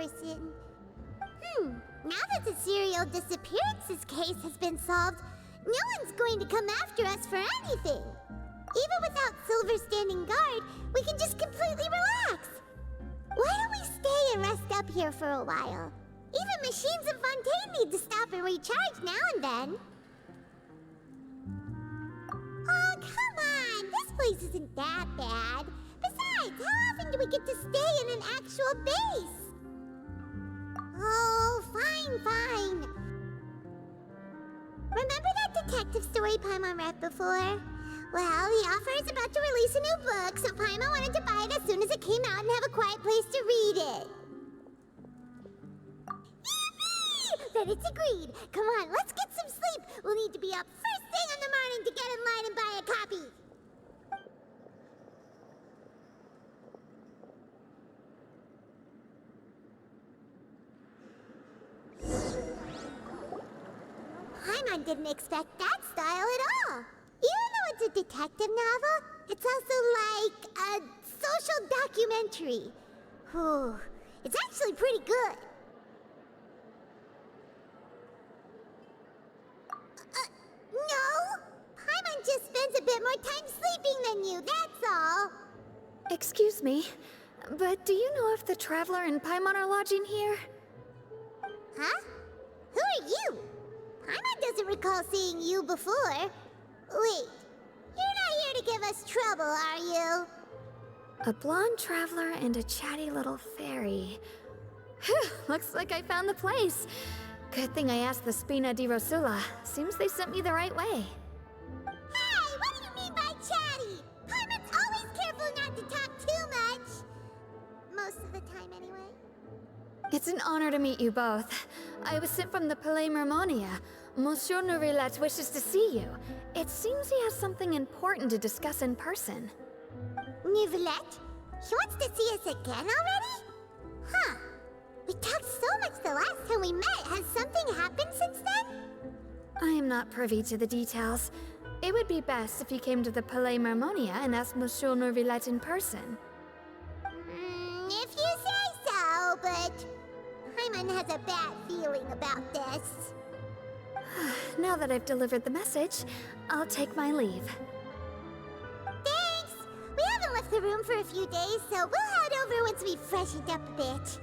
person. Now that the serial disappearances case has been solved, no one's going to come after us for anything. Even without Silver standing guard, we can just completely relax. Why don't we stay and rest up here for a while? Even machines in Fontaine need to stop and recharge now and then. Oh, come on! This place isn't that bad. Besides, how often do we get to stay in an actual base? Oh, fine. Remember that detective story Paimon read before? Well, the author is about to release a new book, so Paimon wanted to buy it as soon as it came out and have a quiet place to read it. Yippee! Then it's agreed. Come on, let's get some sleep. We'll need to be up first thing in the morning to get in line and buy a copy. Paimon didn't expect that style at all. Even though it's a detective novel, it's also like a social documentary. Whew. It's actually pretty good. No! Paimon just spends a bit more time sleeping than you, that's all. Excuse me, but do you know if the Traveler and Paimon are lodging here? Huh? Who are you? Paimon doesn't recall seeing you before. Wait, you're not here to give us trouble, are you? A blonde traveler and a chatty little fairy. Whew, looks like I found the place. Good thing I asked the Spina di Rosula. Seems they sent me the right way. Hey, what do you mean by chatty? Paimon's always careful not to talk too much. Most of the time, anyway. It's an honor to meet you both. I was sent from the Palais Mermonia. Monsieur Nourilette wishes to see you. It seems he has something important to discuss in person. Nourilette? He wants to see us again already? Huh. We talked so much the last time we met. Has something happened since then? I am not privy to the details. It would be best if you came to the Palais Mermonia and asked Monsieur Nourilette in person. If you say so, but Paimon has a bad feeling about this. Now that I've delivered the message, I'll take my leave. Thanks! We haven't left the room for a few days, so we'll head over once we've freshened up a bit.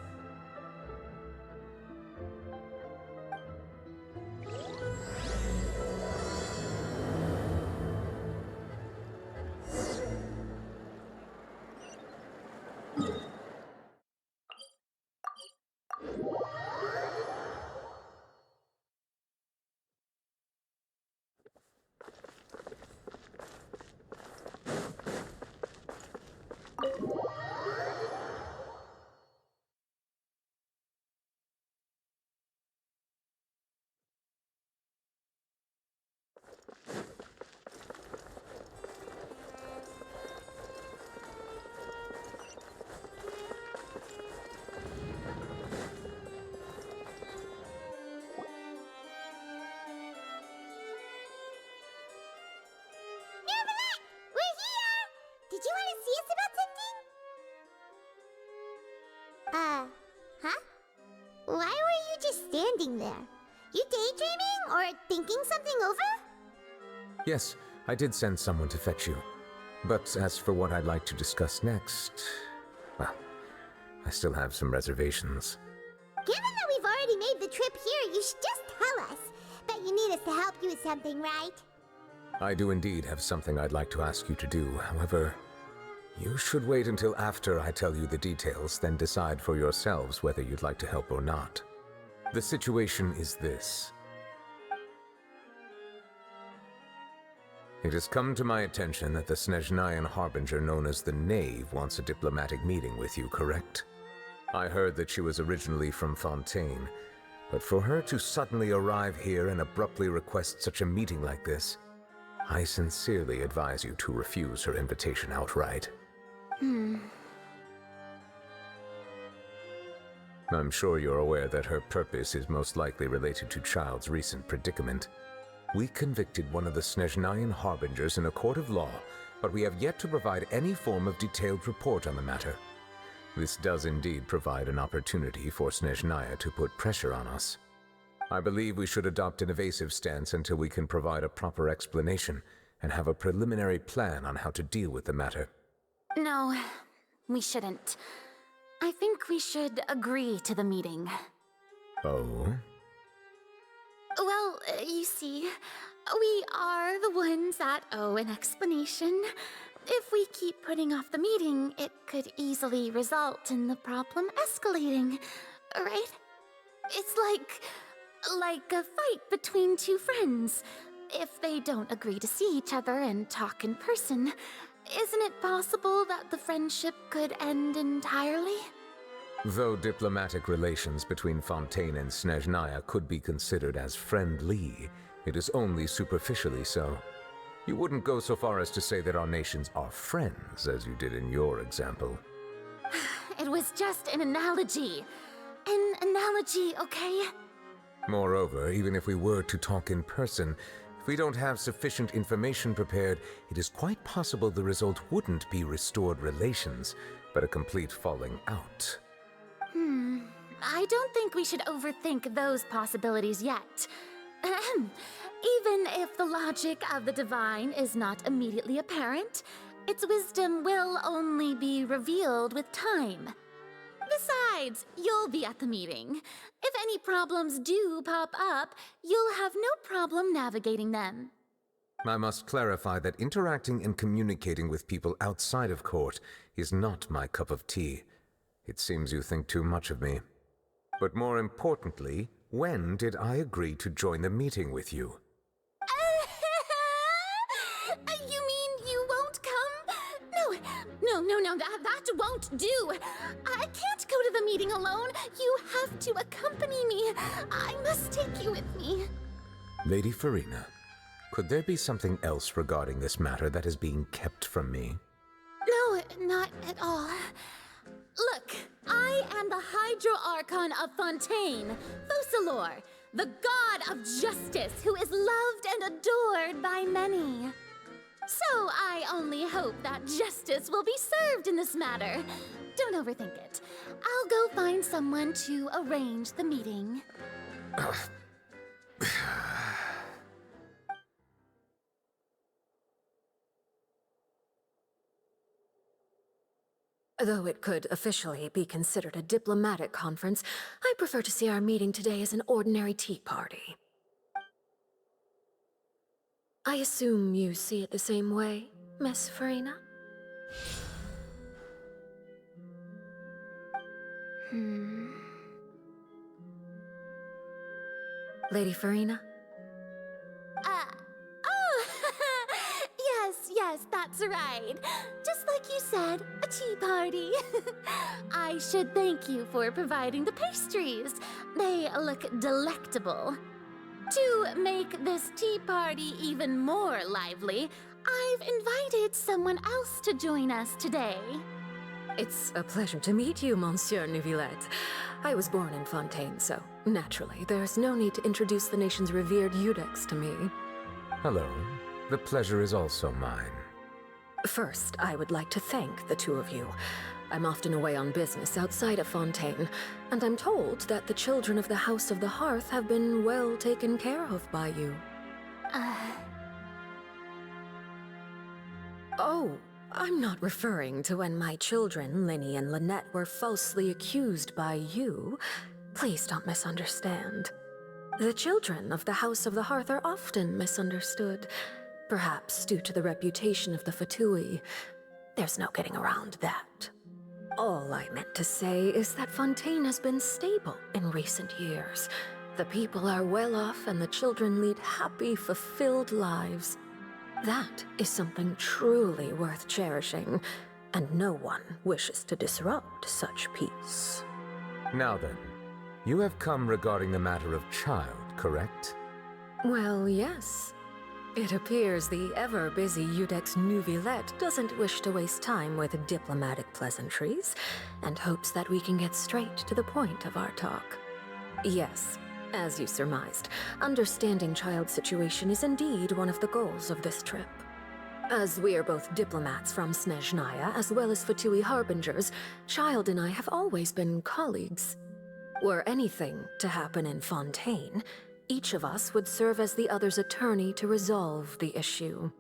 Did you want to see us about something? Huh? Why were you just standing there? You daydreaming or thinking something over? Yes, I did send someone to fetch you. But as for what I'd like to discuss next, well, I still have some reservations. Given that we've already made the trip here, you should just tell us. Bet you need us to help you with something, right? I do indeed have something I'd like to ask you to do. However, you should wait until after I tell you the details, then decide for yourselves whether you'd like to help or not. The situation is this. It has come to my attention that the Snezhnayan harbinger known as the Knave wants a diplomatic meeting with you, correct? I heard that she was originally from Fontaine, but for her to suddenly arrive here and abruptly request such a meeting like this, I sincerely advise you to refuse her invitation outright. I'm sure you're aware that her purpose is most likely related to Child's recent predicament. We convicted one of the Snezhnayan harbingers in a court of law, but we have yet to provide any form of detailed report on the matter. This does indeed provide an opportunity for Snezhnaya to put pressure on us. I believe we should adopt an evasive stance until we can provide a proper explanation and have a preliminary plan on how to deal with the matter. No, we shouldn't. I think we should agree to the meeting. Oh? Well, you see, we are the ones that owe an explanation. If we keep putting off the meeting, it could easily result in the problem escalating, right? It's like a fight between two friends. If they don't agree to see each other and talk in person, isn't it possible that the friendship could end entirely? Though diplomatic relations between Fontaine and Snezhnaya could be considered as friendly, it is only superficially so. You wouldn't go so far as to say that our nations are friends, as you did in your example. It was just an analogy. An analogy, okay? Moreover, even if we were to talk in person, if we don't have sufficient information prepared, it is quite possible the result wouldn't be restored relations, but a complete falling out. I don't think we should overthink those possibilities yet. Ahem. Even if the logic of the divine is not immediately apparent, its wisdom will only be revealed with time. Besides, you'll be at the meeting. If any problems do pop up, you'll have no problem navigating them. I must clarify that interacting and communicating with people outside of court is not my cup of tea. It seems you think too much of me. But more importantly, when did I agree to join the meeting with you? You mean you won't come? No, that won't do. I can't go to the meeting alone. You have to accompany me. I must take you with me. Lady Freminet, could there be something else regarding this matter that is being kept from me? No, not at all. Look, I am the Hydro Archon of Fontaine, Focalor, the god of justice who is loved and adored by many. So I only hope that justice will be served in this matter. Don't overthink it. I'll go find someone to arrange the meeting. Though it could officially be considered a diplomatic conference, I prefer to see our meeting today as an ordinary tea party. I assume you see it the same way, Miss Freminet? Lady Freminet? Yes, that's right. Just like you said, a tea party. I should thank you for providing the pastries. They look delectable. To make this tea party even more lively, I've invited someone else to join us today. It's a pleasure to meet you, Monsieur Neuvillette. I was born in Fontaine, so naturally, there's no need to introduce the nation's revered Eudex to me. Hello. The pleasure is also mine. First, I would like to thank the two of you. I'm often away on business outside of Fontaine, and I'm told that the children of the House of the Hearth have been well taken care of by you. Oh, I'm not referring to when my children, Lyney and Lynette, were falsely accused by you. Please don't misunderstand. The children of the House of the Hearth are often misunderstood, perhaps due to the reputation of the Fatui. There's no getting around that. All I meant to say is that Fontaine has been stable in recent years. The people are well off and the children lead happy, fulfilled lives. That is something truly worth cherishing, and no one wishes to disrupt such peace. Now then, you have come regarding the matter of child, correct? Well, yes. It appears the ever-busy Eudex Neuvillette doesn't wish to waste time with diplomatic pleasantries, and hopes that we can get straight to the point of our talk. Yes, as you surmised, understanding child's situation is indeed one of the goals of this trip. As we are both diplomats from Snezhnaya, as well as Fatui Harbingers, Child and I have always been colleagues. Were anything to happen in Fontaine, each of us would serve as the other's attorney to resolve the issue.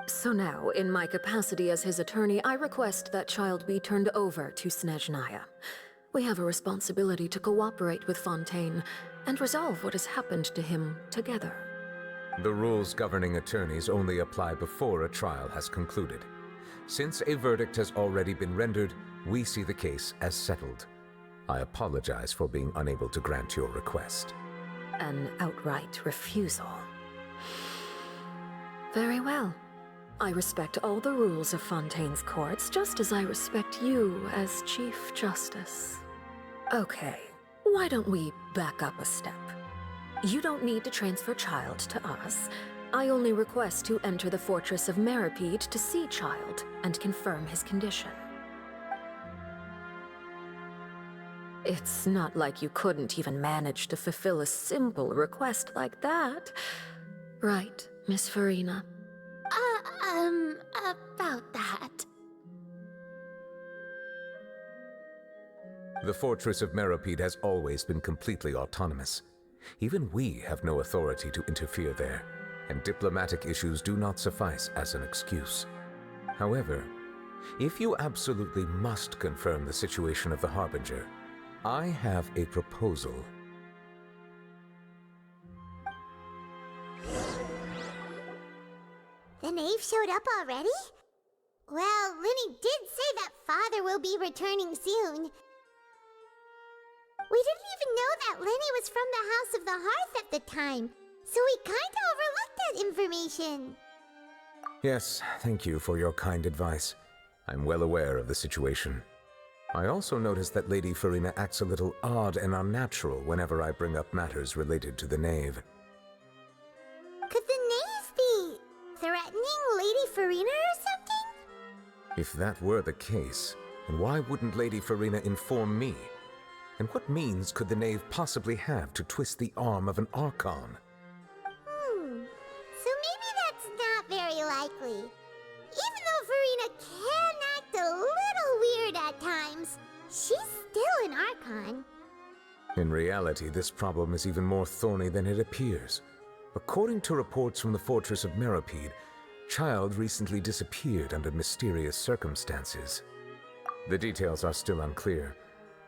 So now, in my capacity as his attorney, I request that Child be turned over to Snezhnaya. We have a responsibility to cooperate with Fontaine and resolve what has happened to him together. The rules governing attorneys only apply before a trial has concluded. Since a verdict has already been rendered, we see the case as settled. I apologize for being unable to grant your request. An outright refusal. Very well. I respect all the rules of Fontaine's courts, just as I respect you as Chief Justice. Okay, why don't we back up a step? You don't need to transfer Child to us. I only request to enter the fortress of Meripede to see Child and confirm his condition. It's not like you couldn't even manage to fulfill a simple request like that. Right, Miss Farina? About that. The fortress of Meripede has always been completely autonomous. Even we have no authority to interfere there, and diplomatic issues do not suffice as an excuse. However, if you absolutely must confirm the situation of the Harbinger, I have a proposal. The knave showed up already? Well, Lyney did say that father will be returning soon. We didn't even know that Lyney was from the House of the Hearth at the time, so we kinda overlooked that information. Yes, thank you for your kind advice. I'm well aware of the situation. I also noticed that Lady Farina acts a little odd and unnatural whenever I bring up matters related to the knave. Could the knave be threatening Lady Farina or something? If that were the case, then why wouldn't Lady Farina inform me? And what means could the knave possibly have to twist the arm of an Archon? So maybe that's not very likely. Even though Farina can act a little weird at times, she's still an Archon. In reality, this problem is even more thorny than it appears. According to reports from the fortress of Meripede, Child recently disappeared under mysterious circumstances. The details are still unclear.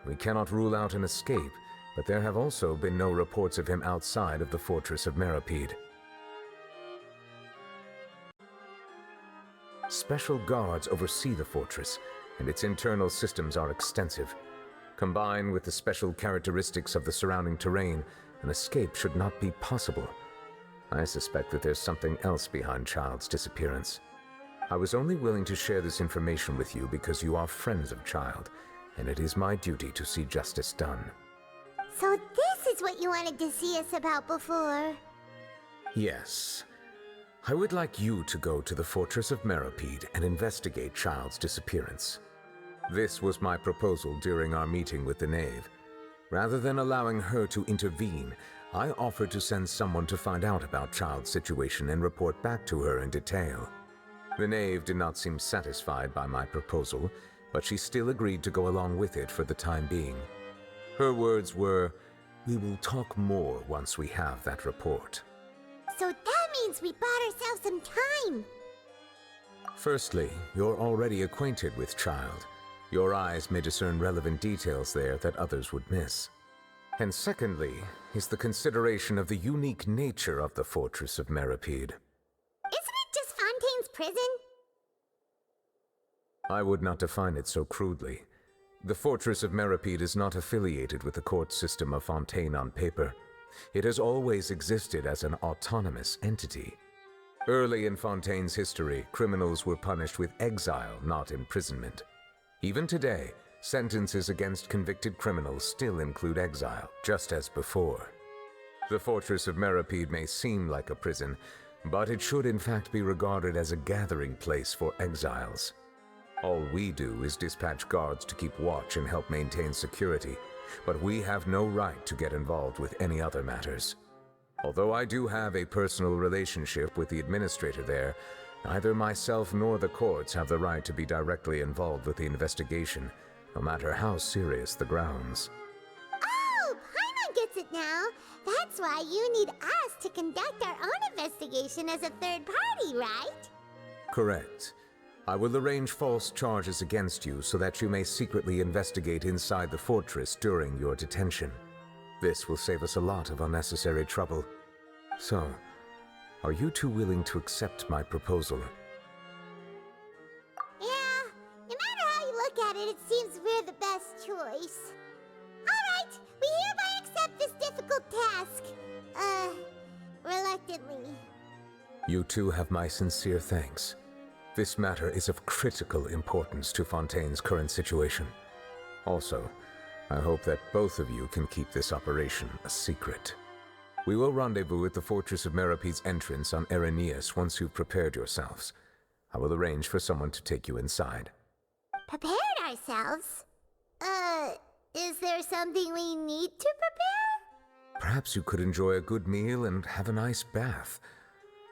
We cannot rule out an escape, but there have also been no reports of him outside of the fortress of Meripede. Special guards oversee the fortress, and its internal systems are extensive. Combined with the special characteristics of the surrounding terrain, an escape should not be possible. I suspect that there's something else behind Child's disappearance. I was only willing to share this information with you because you are friends of Child, and it is my duty to see justice done. So this is what you wanted to see us about before. Yes. I would like you to go to the fortress of Meripede and investigate Child's disappearance. This was my proposal during our meeting with the knave. Rather than allowing her to intervene, I offered to send someone to find out about Child's situation and report back to her in detail. The knave did not seem satisfied by my proposal, but she still agreed to go along with it for the time being. Her words were, "We will talk more once we have that report." So that means we bought ourselves some time. Firstly, you're already acquainted with Child. Your eyes may discern relevant details there that others would miss. And secondly, is the consideration of the unique nature of the fortress of Meripede. Isn't it just Fontaine's prison? I would not define it so crudely. The fortress of Meripede is not affiliated with the court system of Fontaine on paper. It has always existed as an autonomous entity. Early in Fontaine's history, criminals were punished with exile, not imprisonment. Even today, sentences against convicted criminals still include exile, just as before. The fortress of Meripede may seem like a prison, but it should in fact be regarded as a gathering place for exiles. All we do is dispatch guards to keep watch and help maintain security, but we have no right to get involved with any other matters. Although I do have a personal relationship with the administrator there, Neither myself nor the courts have the right to be directly involved with the investigation, no matter how serious the grounds. Oh, Paimon gets it now. That's why you need us to conduct our own investigation as a third party, right? Correct. I will arrange false charges against you so that you may secretly investigate inside the fortress during your detention. This will save us a lot of unnecessary trouble. So, are you two willing to accept my proposal? Yeah, no matter how you look at it, it seems we're the best choice. Alright, we hereby accept this difficult task. Reluctantly. You two have my sincere thanks. This matter is of critical importance to Fontaine's current situation. Also, I hope that both of you can keep this operation a secret. We will rendezvous at the Fortress of Meropede's entrance on Erinius once you've prepared yourselves. I will arrange for someone to take you inside. Prepared ourselves? Is there something we need to prepare? Perhaps you could enjoy a good meal and have a nice bath.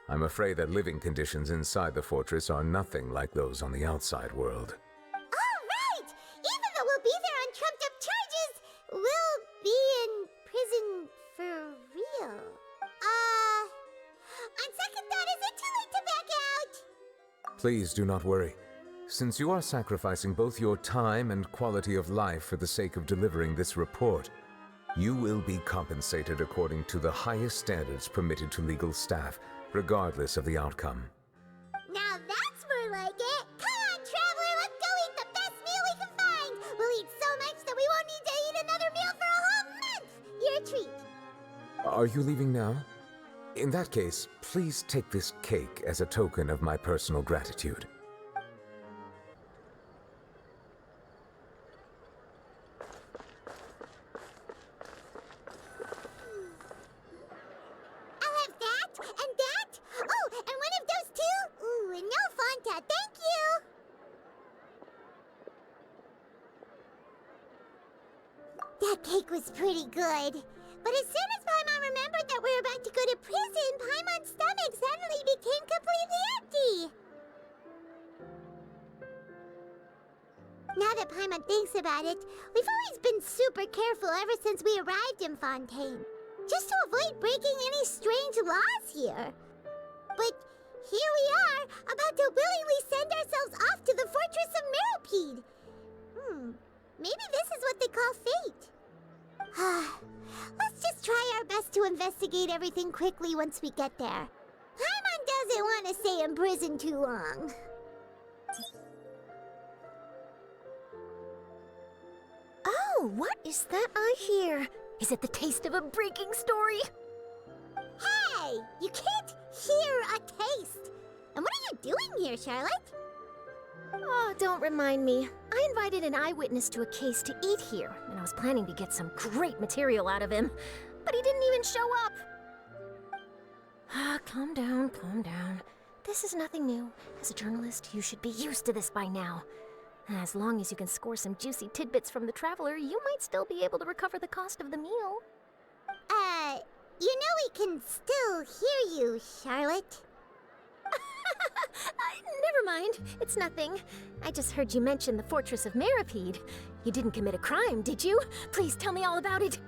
I'm afraid that living conditions inside the fortress are nothing like those on the outside world. All right! Even though we'll be there on trumped-up charges, we'll be in prison for real. On second thought, is it too late to back out? Please do not worry. Since you are sacrificing both your time and quality of life for the sake of delivering this report, you will be compensated according to the highest standards permitted to legal staff, regardless of the outcome. Now that's more like it! Come on, traveler, let's go eat the best meal we can find! We'll eat so much that we won't need to eat another meal for a whole month! Your treat! Are you leaving now? In that case, please take this cake as a token of my personal gratitude. I'll have that, and that! Oh, and one of those too! Ooh, and no Fanta, thank you! That cake was pretty good. But as soon as Paimon remembered that we were about to go to prison, Paimon's stomach suddenly became completely empty. Now that Paimon thinks about it, we've always been super careful ever since we arrived in Fontaine, just to avoid breaking any strange laws here. But here we are, about to willingly send ourselves off to the Fortress of Meropede. Maybe this is what they call fate. Let's just try our best to investigate everything quickly once we get there. Paimon doesn't want to stay in prison too long. Oh, what is that I hear? Is it the taste of a breaking story? Hey! You can't hear a taste! And what are you doing here, Charlotte? Oh, don't remind me. I invited an eyewitness to a case to eat here, and I was planning to get some great material out of him. But he didn't even show up. Calm down, calm down. This is nothing new. As a journalist, you should be used to this by now. As long as you can score some juicy tidbits from the traveler, you might still be able to recover the cost of the meal. You know we can still hear you, Charlotte. Never mind. It's nothing. I just heard you mention the Fortress of Meropede. You didn't commit a crime, did you? Please tell me all about it.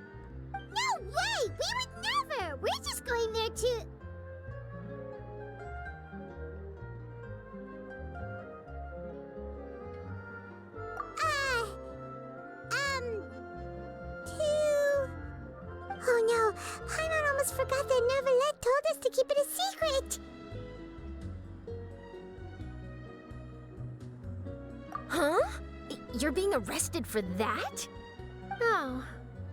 No way! We would never! We're just going there to... Oh no! Paimon almost forgot that Neuvillette told us to keep it a secret! Huh? You're being arrested for that? Oh.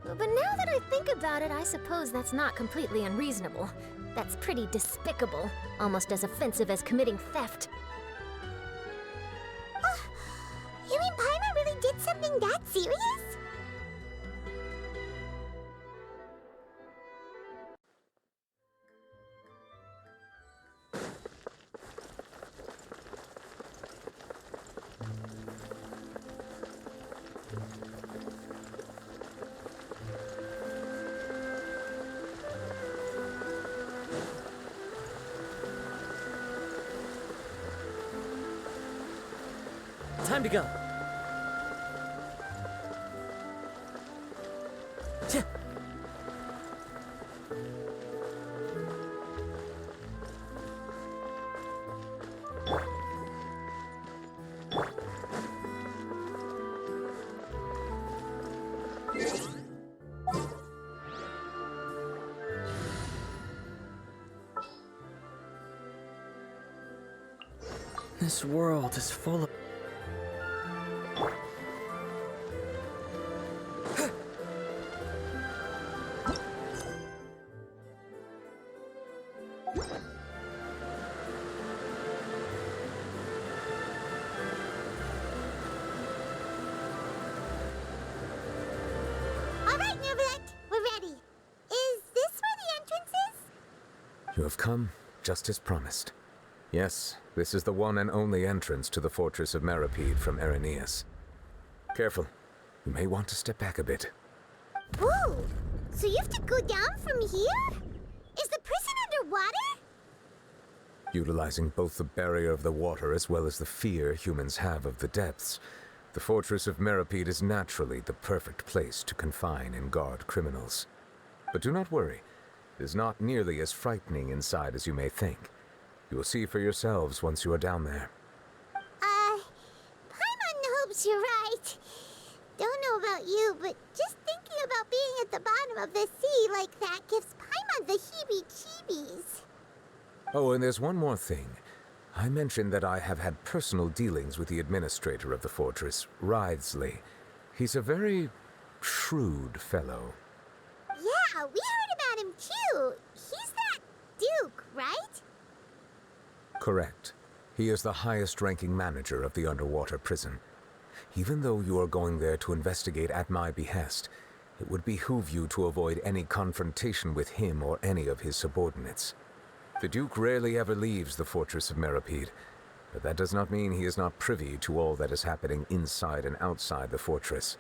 But now that I think about it, I suppose that's not completely unreasonable. That's pretty despicable, almost as offensive as committing theft. You mean Paimon really did something that serious? Time to go. Tch. This world is full of... All right, Neverland, we're ready. Is this where the entrance is? You have come, just as promised. Yes, this is the one and only entrance to the fortress of Meripede from Araneus. Careful. You may want to step back a bit. Whoa! So you have to go down from here? Is the prison underwater? Utilizing both the barrier of the water as well as the fear humans have of the depths, the fortress of Meripede is naturally the perfect place to confine and guard criminals. But do not worry. It is not nearly as frightening inside as you may think. You will see for yourselves once you are down there. Paimon hopes you're right. Don't know about you, but just thinking about being at the bottom of the sea like that gives Paimon the heebie-jeebies. Oh, and there's one more thing. I mentioned that I have had personal dealings with the administrator of the fortress, Writhsley. He's a very shrewd fellow. Yeah, we heard about him too. He's that Duke, right? Correct. He is the highest-ranking manager of the underwater prison. Even though you are going there to investigate at my behest, it would behoove you to avoid any confrontation with him or any of his subordinates. The Duke rarely ever leaves the fortress of Meripede, but that does not mean he is not privy to all that is happening inside and outside the fortress.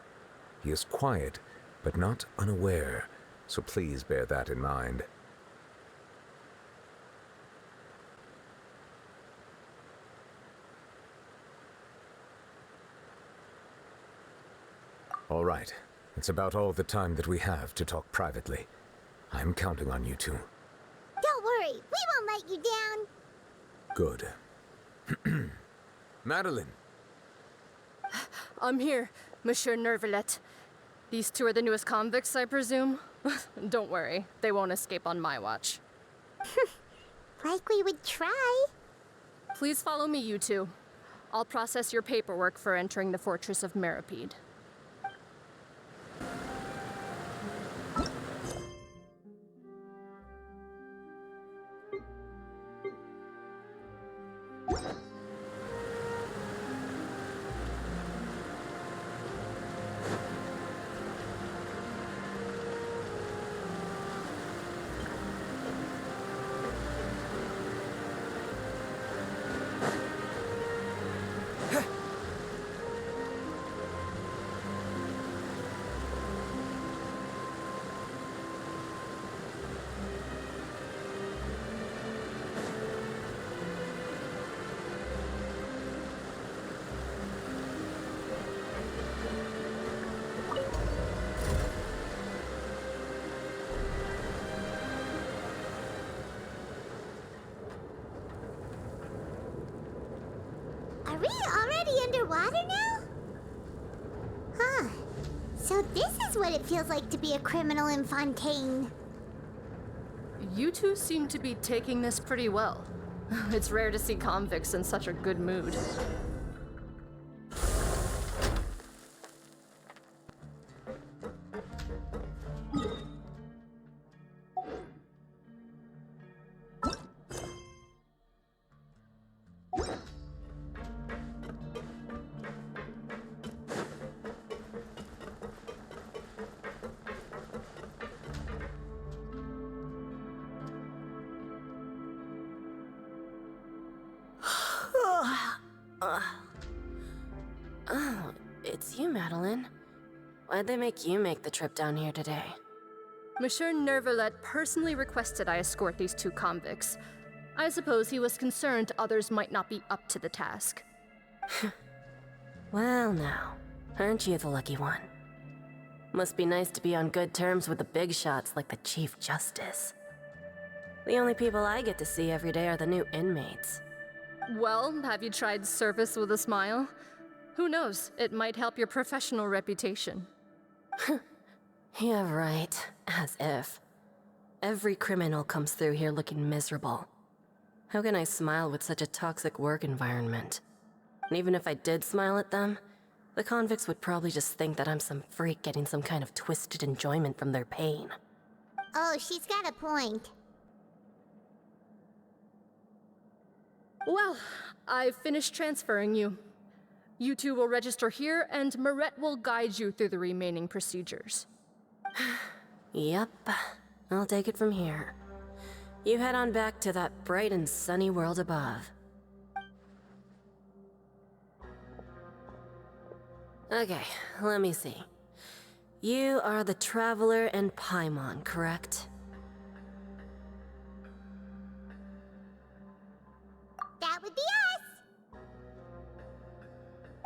He is quiet, but not unaware, so please bear that in mind. All right. It's about all the time that we have to talk privately. I'm counting on you two. Don't worry, we won't let you down. Good. Madeline! I'm here, Monsieur Nervalet. These two are the newest convicts, I presume? Don't worry, they won't escape on my watch. Like we would try. Please follow me, you two. I'll process your paperwork for entering the fortress of Meripede. Are we already underwater now? Huh. So this is what it feels like to be a criminal in Fontaine. You two seem to be taking this pretty well. It's rare to see convicts in such a good mood. Oh, it's you, Madeline. Why'd they make you make the trip down here today? Monsieur Nervalet personally requested I escort these two convicts. I suppose he was concerned others might not be up to the task. Well now, aren't you the lucky one? Must be nice to be on good terms with the big shots like the Chief Justice. The only people I get to see every day are the new inmates. Well, have you tried service with a smile? Who knows, it might help your professional reputation. Yeah, right. As if. Every criminal comes through here looking miserable. How can I smile with such a toxic work environment? And even if I did smile at them, the convicts would probably just think that I'm some freak getting some kind of twisted enjoyment from their pain. Oh, she's got a point. Well, I've finished transferring you. You two will register here, and Marette will guide you through the remaining procedures. Yep, I'll take it from here. You head on back to that bright and sunny world above. Okay, let me see. You are the Traveler and Paimon, correct? That would be us!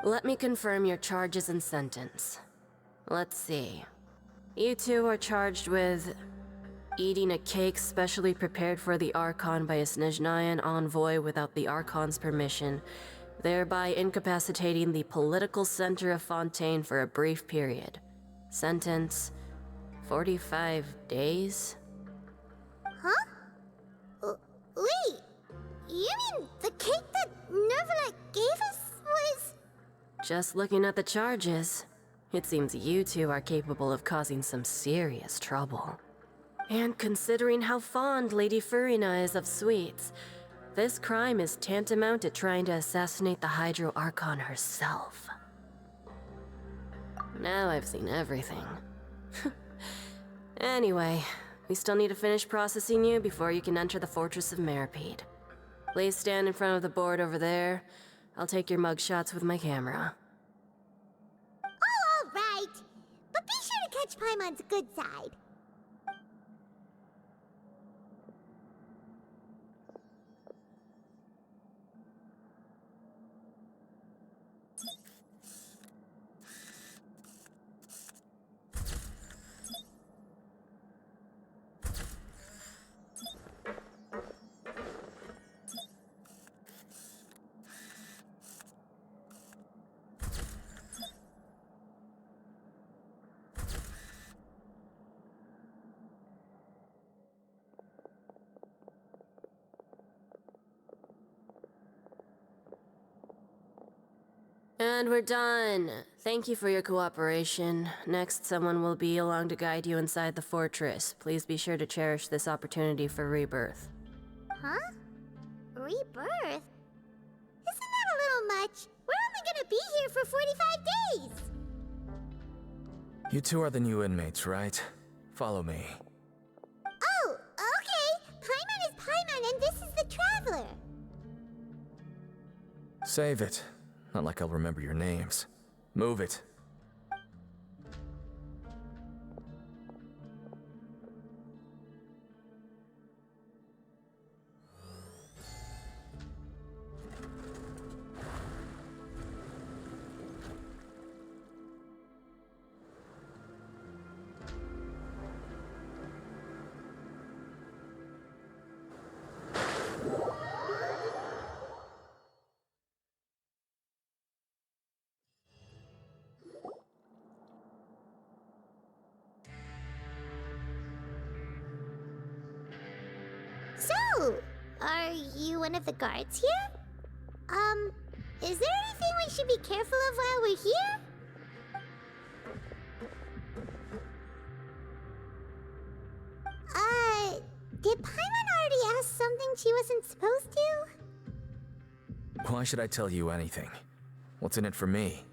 Let me confirm your charges and sentence. Let's see. You two are charged with eating a cake specially prepared for the Archon by a Snezhnayan envoy without the Archon's permission, thereby incapacitating the political center of Fontaine for a brief period. Sentence: 45 days? Huh? Wait! You mean the cake that Nervalette gave us was... Just looking at the charges, it seems you two are capable of causing some serious trouble. And considering how fond Lady Freminet is of sweets, this crime is tantamount to trying to assassinate the Hydro Archon herself. Now I've seen everything. Anyway, we still need to finish processing you before you can enter the Fortress of Meripede. Please stand in front of the board over there. I'll take your mug shots with my camera. Oh, all right! But be sure to catch Paimon's good side. And we're done. Thank you for your cooperation. Next, someone will be along to guide you inside the fortress. Please be sure to cherish this opportunity for rebirth. Huh? Rebirth? Isn't that a little much? We're only gonna be here for 45 days! You two are the new inmates, right? Follow me. Oh, okay! Paimon is Paimon and this is the Traveler! Save it. Not like I'll remember your names. Move it. So, are you one of the guards here? Is there anything we should be careful of while we're here? Did Paimon already ask something she wasn't supposed to? Why should I tell you anything? What's in it for me?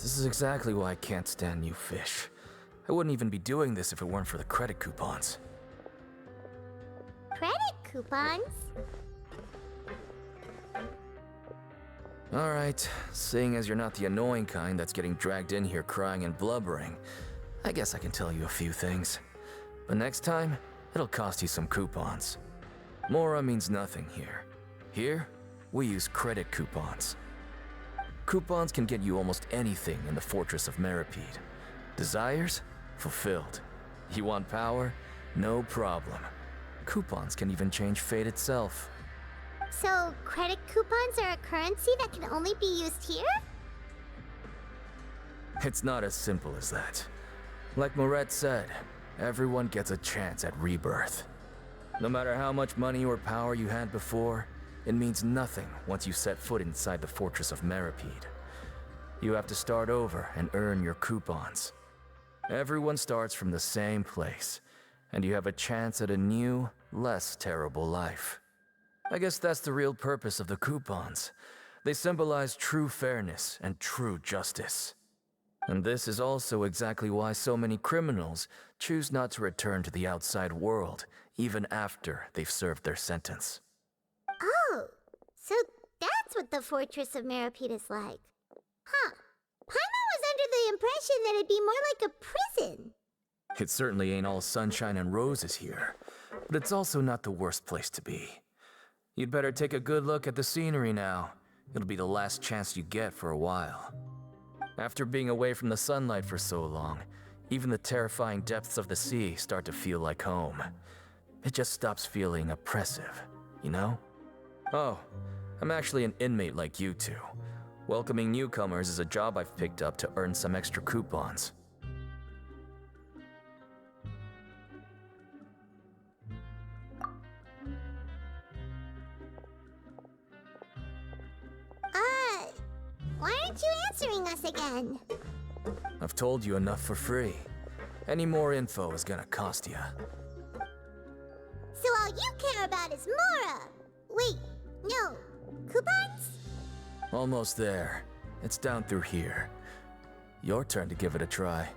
This is exactly why I can't stand you fish. I wouldn't even be doing this if it weren't for the credit coupons. Credit coupons? Alright, seeing as you're not the annoying kind that's getting dragged in here crying and blubbering, I guess I can tell you a few things. But next time, it'll cost you some coupons. Mora means nothing here. Here, we use credit coupons. Coupons can get you almost anything in the Fortress of Meripede. Desires? Fulfilled. You want power? No problem. Coupons can even change fate itself. So, credit coupons are a currency that can only be used here? It's not as simple as that. Like Moret said, everyone gets a chance at rebirth. No matter how much money or power you had before, it means nothing once you set foot inside the Fortress of Meripede. You have to start over and earn your coupons. Everyone starts from the same place, and you have a chance at a new, less terrible life. I guess that's the real purpose of the coupons. They symbolize true fairness and true justice. And this is also exactly why so many criminals choose not to return to the outside world, even after they've served their sentence. Oh, so that's what the Fortress of Meripede is like. Huh. Paimon was under the impression that it'd be more like a prison. It certainly ain't all sunshine and roses here, but it's also not the worst place to be. You'd better take a good look at the scenery now. It'll be the last chance you get for a while. After being away from the sunlight for so long, even the terrifying depths of the sea start to feel like home. It just stops feeling oppressive, you know? Oh, I'm actually an inmate like you two. Welcoming newcomers is a job I've picked up to earn some extra coupons. Why aren't you answering us again? I've told you enough for free. Any more info is gonna cost you. So all you care about is Mora! Wait, no. Coupons? Almost there. It's down through here. Your turn to give it a try.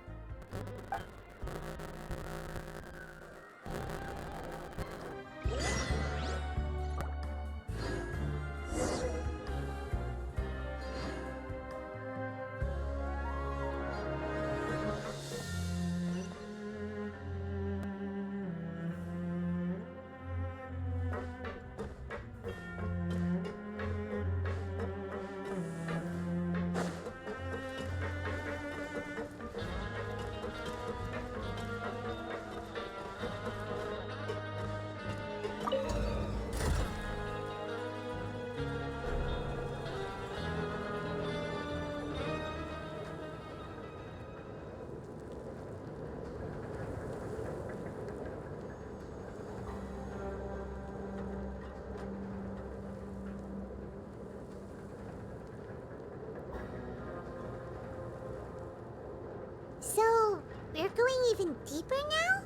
So, we're going even deeper now?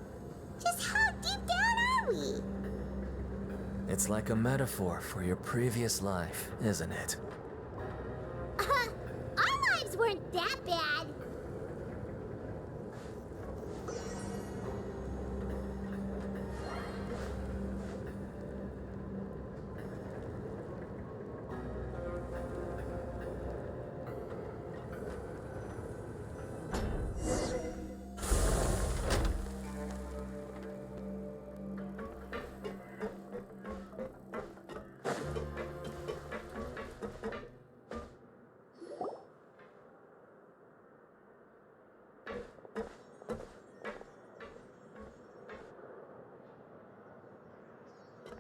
Just how deep down are we? It's like a metaphor for your previous life, isn't it? Our lives weren't that bad.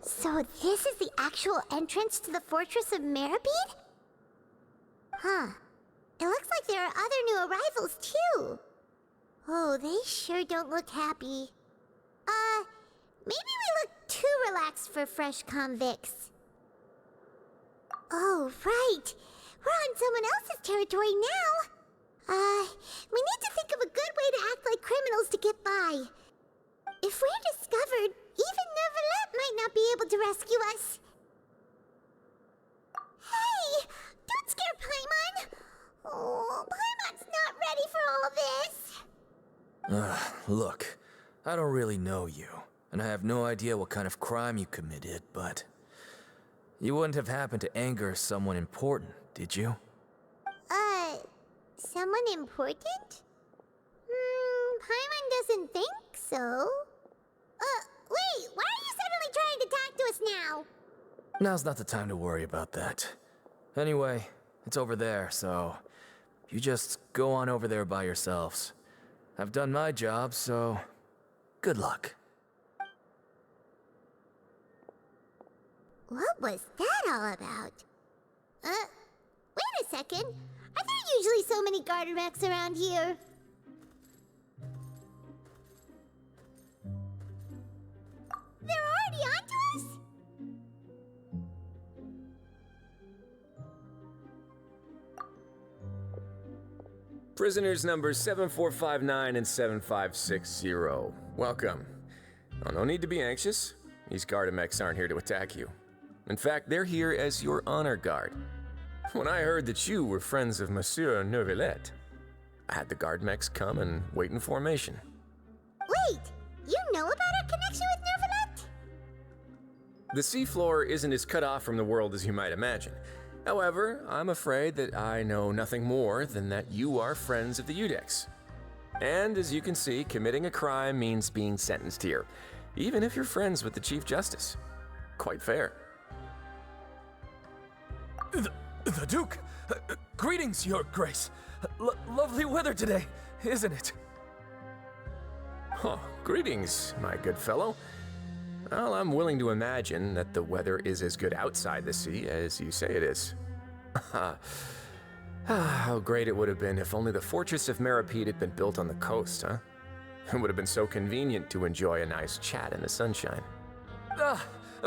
So this is the actual entrance to the Fortress of Meripede? Huh. It looks like there are other new arrivals, too. Oh, they sure don't look happy. Maybe we look too relaxed for fresh convicts. Oh, right. We're on someone else's territory now. We need to think of a good way to act like criminals to get by. If we're discovered, even Neverlet might not be able to rescue us. Hey! Don't scare Paimon! Oh, Paimon's not ready for all this. Look, I don't really know you, and I have no idea what kind of crime you committed, but you wouldn't have happened to anger someone important, did you? Someone important? Paimon doesn't think so. Wait, why are you suddenly trying to talk to us now? Now's not the time to worry about that. Anyway, it's over there, so you just go on over there by yourselves. I've done my job, so good luck. What was that all about? Wait a second. Are there usually so many garter mechs around here? They're already onto us? Prisoners numbers 7459 and 7560. Welcome. Oh, no need to be anxious. These Gardamex aren't here to attack you. In fact, they're here as your honor guard. When I heard that you were friends of Monsieur Neuvillette, I had the Gardamex come and wait in formation. Wait, you know about our connection with Neuvillette? The seafloor isn't as cut off from the world as you might imagine. However, I'm afraid that I know nothing more than that you are friends of the Udex. And as you can see, committing a crime means being sentenced here, even if you're friends with the Chief Justice. Quite fair. The Duke! Greetings, Your Grace. Lovely weather today, isn't it? Oh, greetings, my good fellow. Well, I'm willing to imagine that the weather is as good outside the sea as you say it is. How great it would have been if only the Fortress of Meripede had been built on the coast, huh? It would have been so convenient to enjoy a nice chat in the sunshine.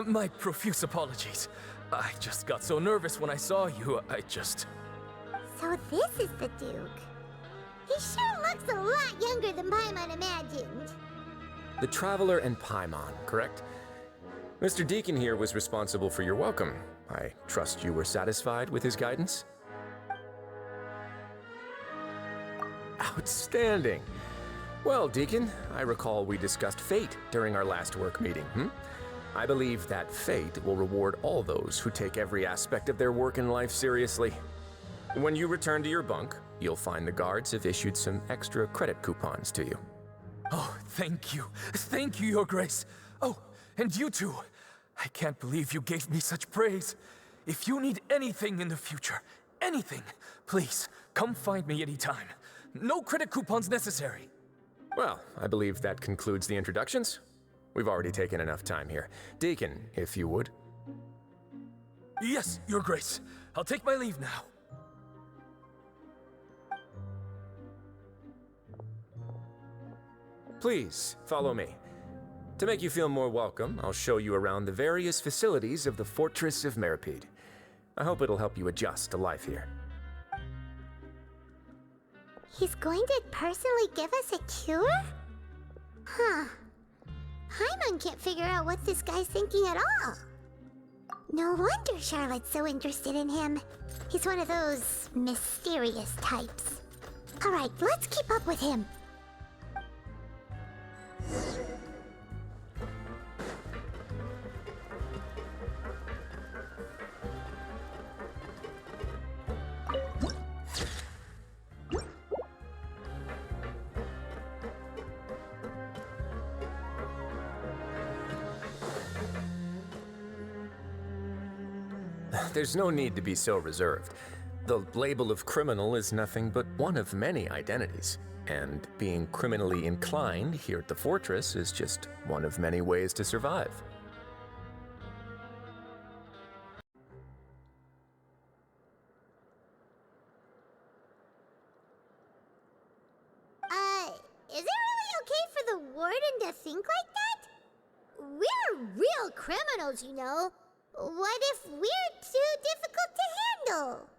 My profuse apologies. I just got so nervous when I saw you, So this is the Duke. He sure looks a lot younger than Paimon imagined. The Traveler and Paimon, correct? Mr. Deacon here was responsible for your welcome. I trust you were satisfied with his guidance? Outstanding. Well, Deacon, I recall we discussed fate during our last work meeting, I believe that fate will reward all those who take every aspect of their work in life seriously. When you return to your bunk, you'll find the guards have issued some extra credit coupons to you. Oh, thank you. Thank you, Your Grace. Oh, and you too. I can't believe you gave me such praise. If you need anything in the future, anything, please, come find me anytime. No credit coupons necessary. Well, I believe that concludes the introductions. We've already taken enough time here. Deacon, if you would. Yes, Your Grace. I'll take my leave now. Please, follow me. To make you feel more welcome, I'll show you around the various facilities of the Fortress of Meripede. I hope it'll help you adjust to life here. He's going to personally give us a cure? Huh. Paimon can't figure out what this guy's thinking at all. No wonder Charlotte's so interested in him. He's one of those mysterious types. Alright, let's keep up with him. There's no need to be so reserved. The label of criminal is nothing but one of many identities, and being criminally inclined here at the Fortress is just one of many ways to survive. Is it really okay for the warden to think like that? We're real criminals, you know. What if we're too difficult to handle?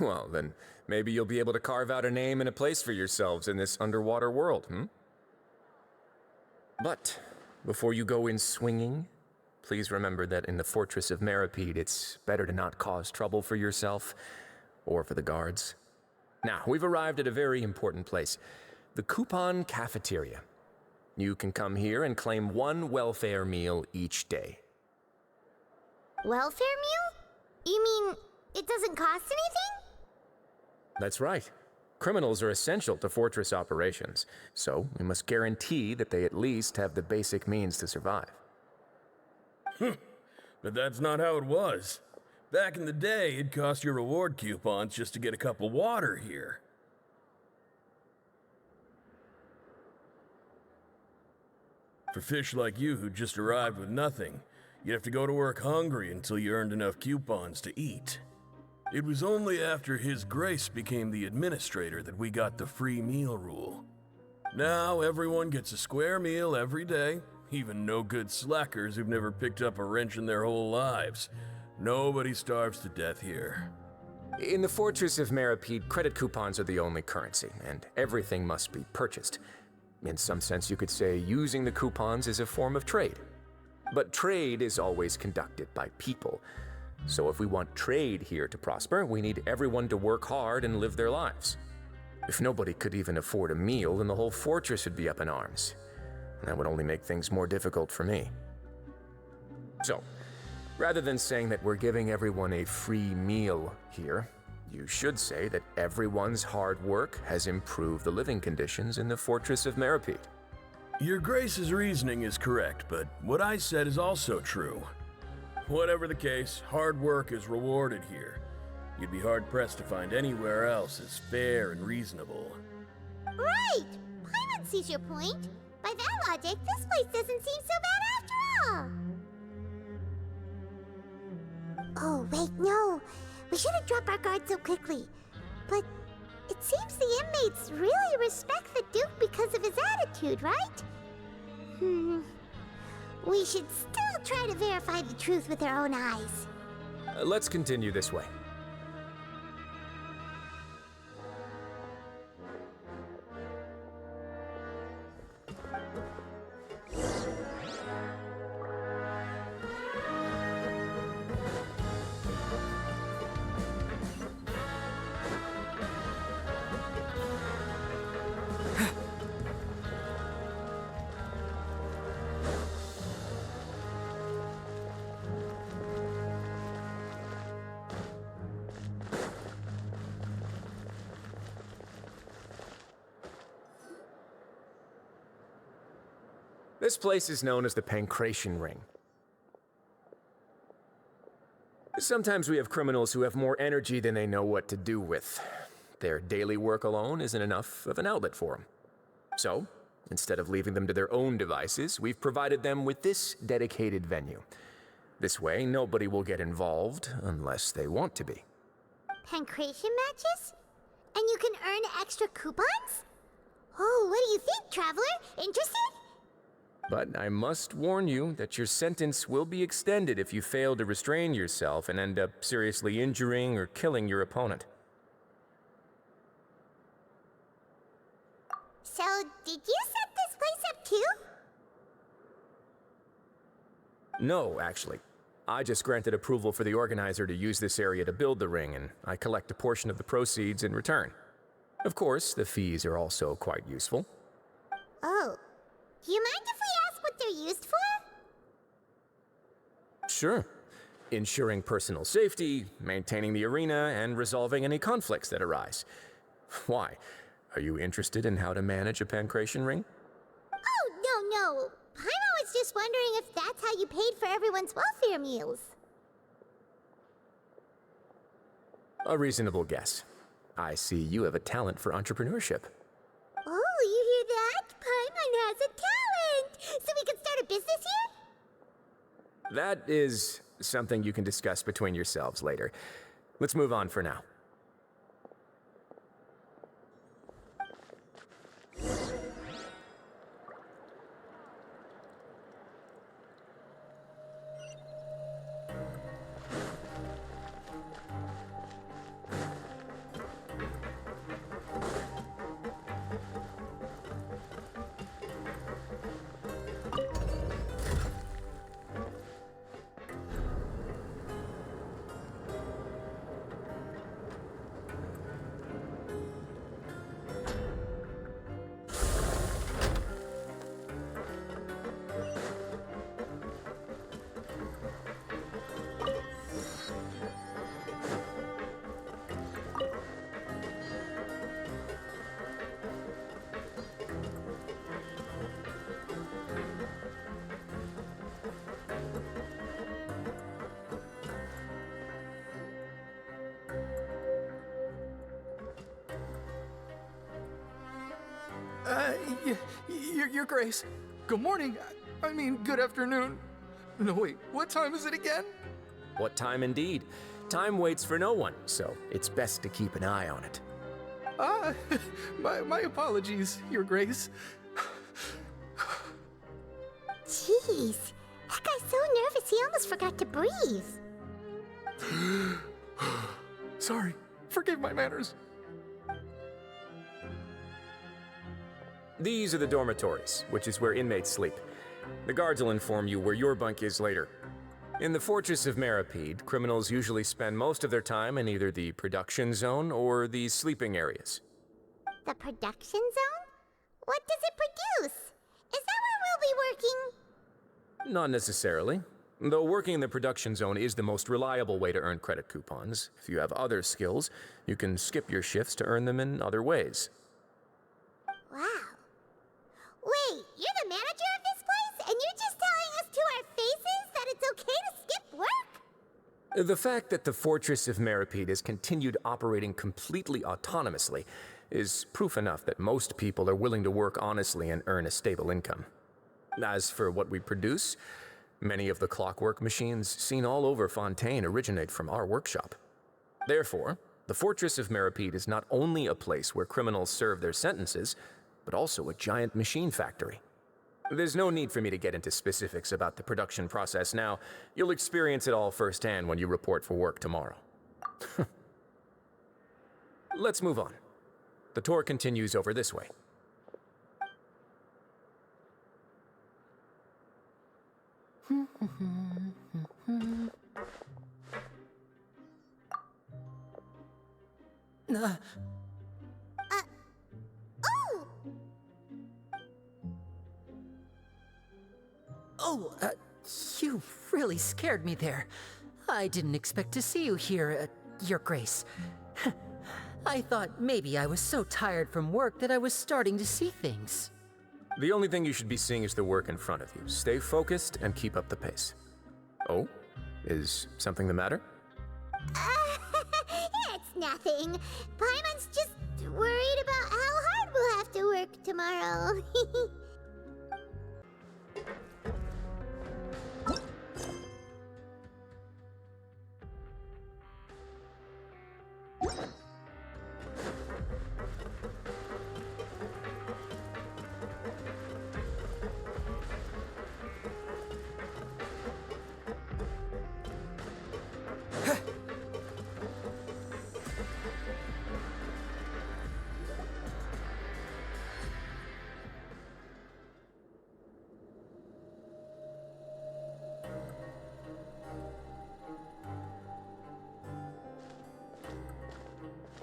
Well, then maybe you'll be able to carve out a name and a place for yourselves in this underwater world, But before you go in swinging, please remember that in the Fortress of Meripede, it's better to not cause trouble for yourself or for the guards. Now, we've arrived at a very important place, the Coupon Cafeteria. You can come here and claim one welfare meal each day. Welfare meal? You mean it doesn't cost anything? That's right. Criminals are essential to fortress operations, so we must guarantee that they at least have the basic means to survive. But that's not how it was. Back in the day, it cost you reward coupons just to get a cup of water here. For fish like you who just arrived with nothing, you'd have to go to work hungry until you earned enough coupons to eat. It was only after His Grace became the administrator that we got the free meal rule. Now everyone gets a square meal every day, even no-good slackers who've never picked up a wrench in their whole lives. Nobody starves to death here. In the Fortress of Meripede, credit coupons are the only currency, and everything must be purchased. In some sense, you could say using the coupons is a form of trade. But trade is always conducted by people. So if we want trade here to prosper, we need everyone to work hard and live their lives. If nobody could even afford a meal, then the whole fortress would be up in arms. And that would only make things more difficult for me. So, rather than saying that we're giving everyone a free meal here, you should say that everyone's hard work has improved the living conditions in the Fortress of Meripede. Your Grace's reasoning is correct, but what I said is also true. Whatever the case, hard work is rewarded here. You'd be hard-pressed to find anywhere else as fair and reasonable. Right! Paimon sees your point. By that logic, this place doesn't seem so bad after all. Oh, wait, no. We shouldn't drop our guard so quickly. But it seems the inmates really respect the Duke because of his attitude, right? We should still try to verify the truth with our own eyes. Let's continue this way. This place is known as the Pancration Ring. Sometimes we have criminals who have more energy than they know what to do with. Their daily work alone isn't enough of an outlet for them. So, instead of leaving them to their own devices, we've provided them with this dedicated venue. This way, nobody will get involved unless they want to be. Pancration matches? And you can earn extra coupons? Oh, what do you think, Traveler? Interested? But I must warn you that your sentence will be extended if you fail to restrain yourself and end up seriously injuring or killing your opponent. So, did you set this place up too? No, actually. I just granted approval for the organizer to use this area to build the ring, and I collect a portion of the proceeds in return. Of course, the fees are also quite useful. Oh. Do you mind if we ask what they're used for? Sure. Ensuring personal safety, maintaining the arena, and resolving any conflicts that arise. Why? Are you interested in how to manage a pancration ring? Oh, no. Paimon was just wondering if that's how you paid for everyone's welfare meals. A reasonable guess. I see you have a talent for entrepreneurship. Oh, you hear that? Paimon has a talent! So we can start a business here? That is something you can discuss between yourselves later. Let's move on for now. Your Grace. Good morning. I mean, good afternoon. No, wait, what time is it again? What time indeed? Time waits for no one, so it's best to keep an eye on it. Ah, my apologies, Your Grace. Jeez, that guy's so nervous he almost forgot to breathe. Sorry, forgive my manners. These are the dormitories, which is where inmates sleep. The guards will inform you where your bunk is later. In the Fortress of Meripede, criminals usually spend most of their time in either the production zone or the sleeping areas. The production zone? What does it produce? Is that where we'll be working? Not necessarily. Though working in the production zone is the most reliable way to earn credit coupons. If you have other skills, you can skip your shifts to earn them in other ways. Wow. Wait, you're the manager of this place, and you're just telling us to our faces that it's okay to skip work? The fact that the Fortress of Meripede has continued operating completely autonomously is proof enough that most people are willing to work honestly and earn a stable income. As for what we produce, many of the clockwork machines seen all over Fontaine originate from our workshop. Therefore, the Fortress of Meripede is not only a place where criminals serve their sentences, but also a giant machine factory. There's no need for me to get into specifics about the production process now. You'll experience it all firsthand when you report for work tomorrow. Let's move on. The tour continues over this way. You really scared me there. I didn't expect to see you here, Your Grace. I thought maybe I was so tired from work that I was starting to see things. The only thing you should be seeing is the work in front of you. Stay focused and keep up the pace. Oh? Is something the matter? It's nothing. Paimon's just worried about how hard we'll have to work tomorrow.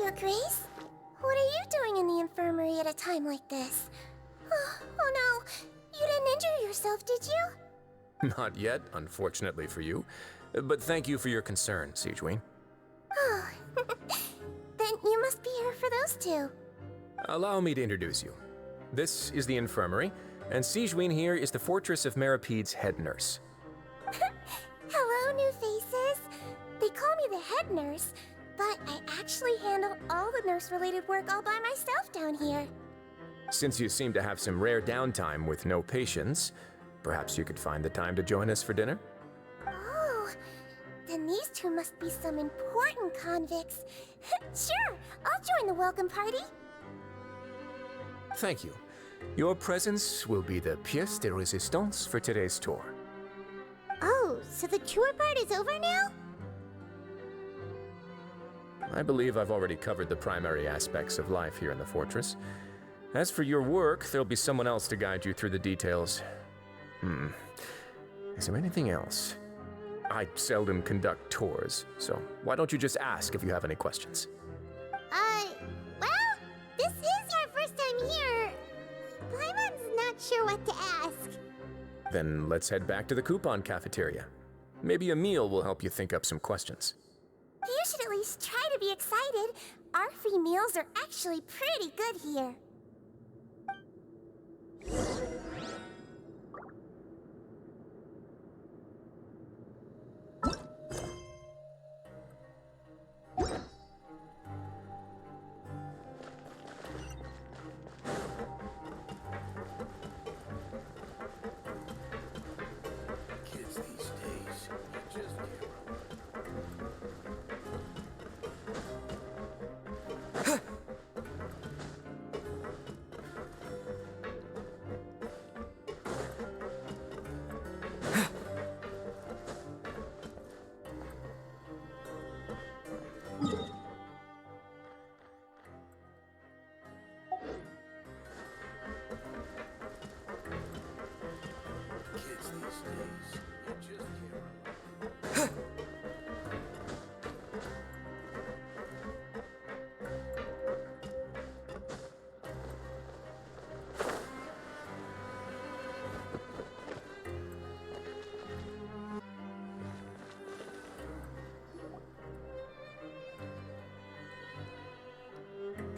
Your Grace? What are you doing in the infirmary at a time like this? Oh no, you didn't injure yourself, did you? Not yet, unfortunately for you. But thank you for your concern, Sigewinne. Oh, then you must be here for those two. Allow me to introduce you. This is the infirmary, and Sigewinne here is the Fortress of Meripede's head nurse. Hello, new faces. They call me the head nurse, but I actually handle all the nurse-related work all by myself down here. Since you seem to have some rare downtime with no patients, perhaps you could find the time to join us for dinner? Oh, then these two must be some important convicts. Sure, I'll join the welcome party. Thank you. Your presence will be the pièce de résistance for today's tour. Oh, so the tour part is over now? I believe I've already covered the primary aspects of life here in the fortress. As for your work, there'll be someone else to guide you through the details. Is there anything else? I seldom conduct tours, so why don't you just ask if you have any questions? Well, this is our first time here. Paimon's not sure what to ask. Then let's head back to the coupon cafeteria. Maybe a meal will help you think up some questions. You should at least try to be excited. Our free meals are actually pretty good here.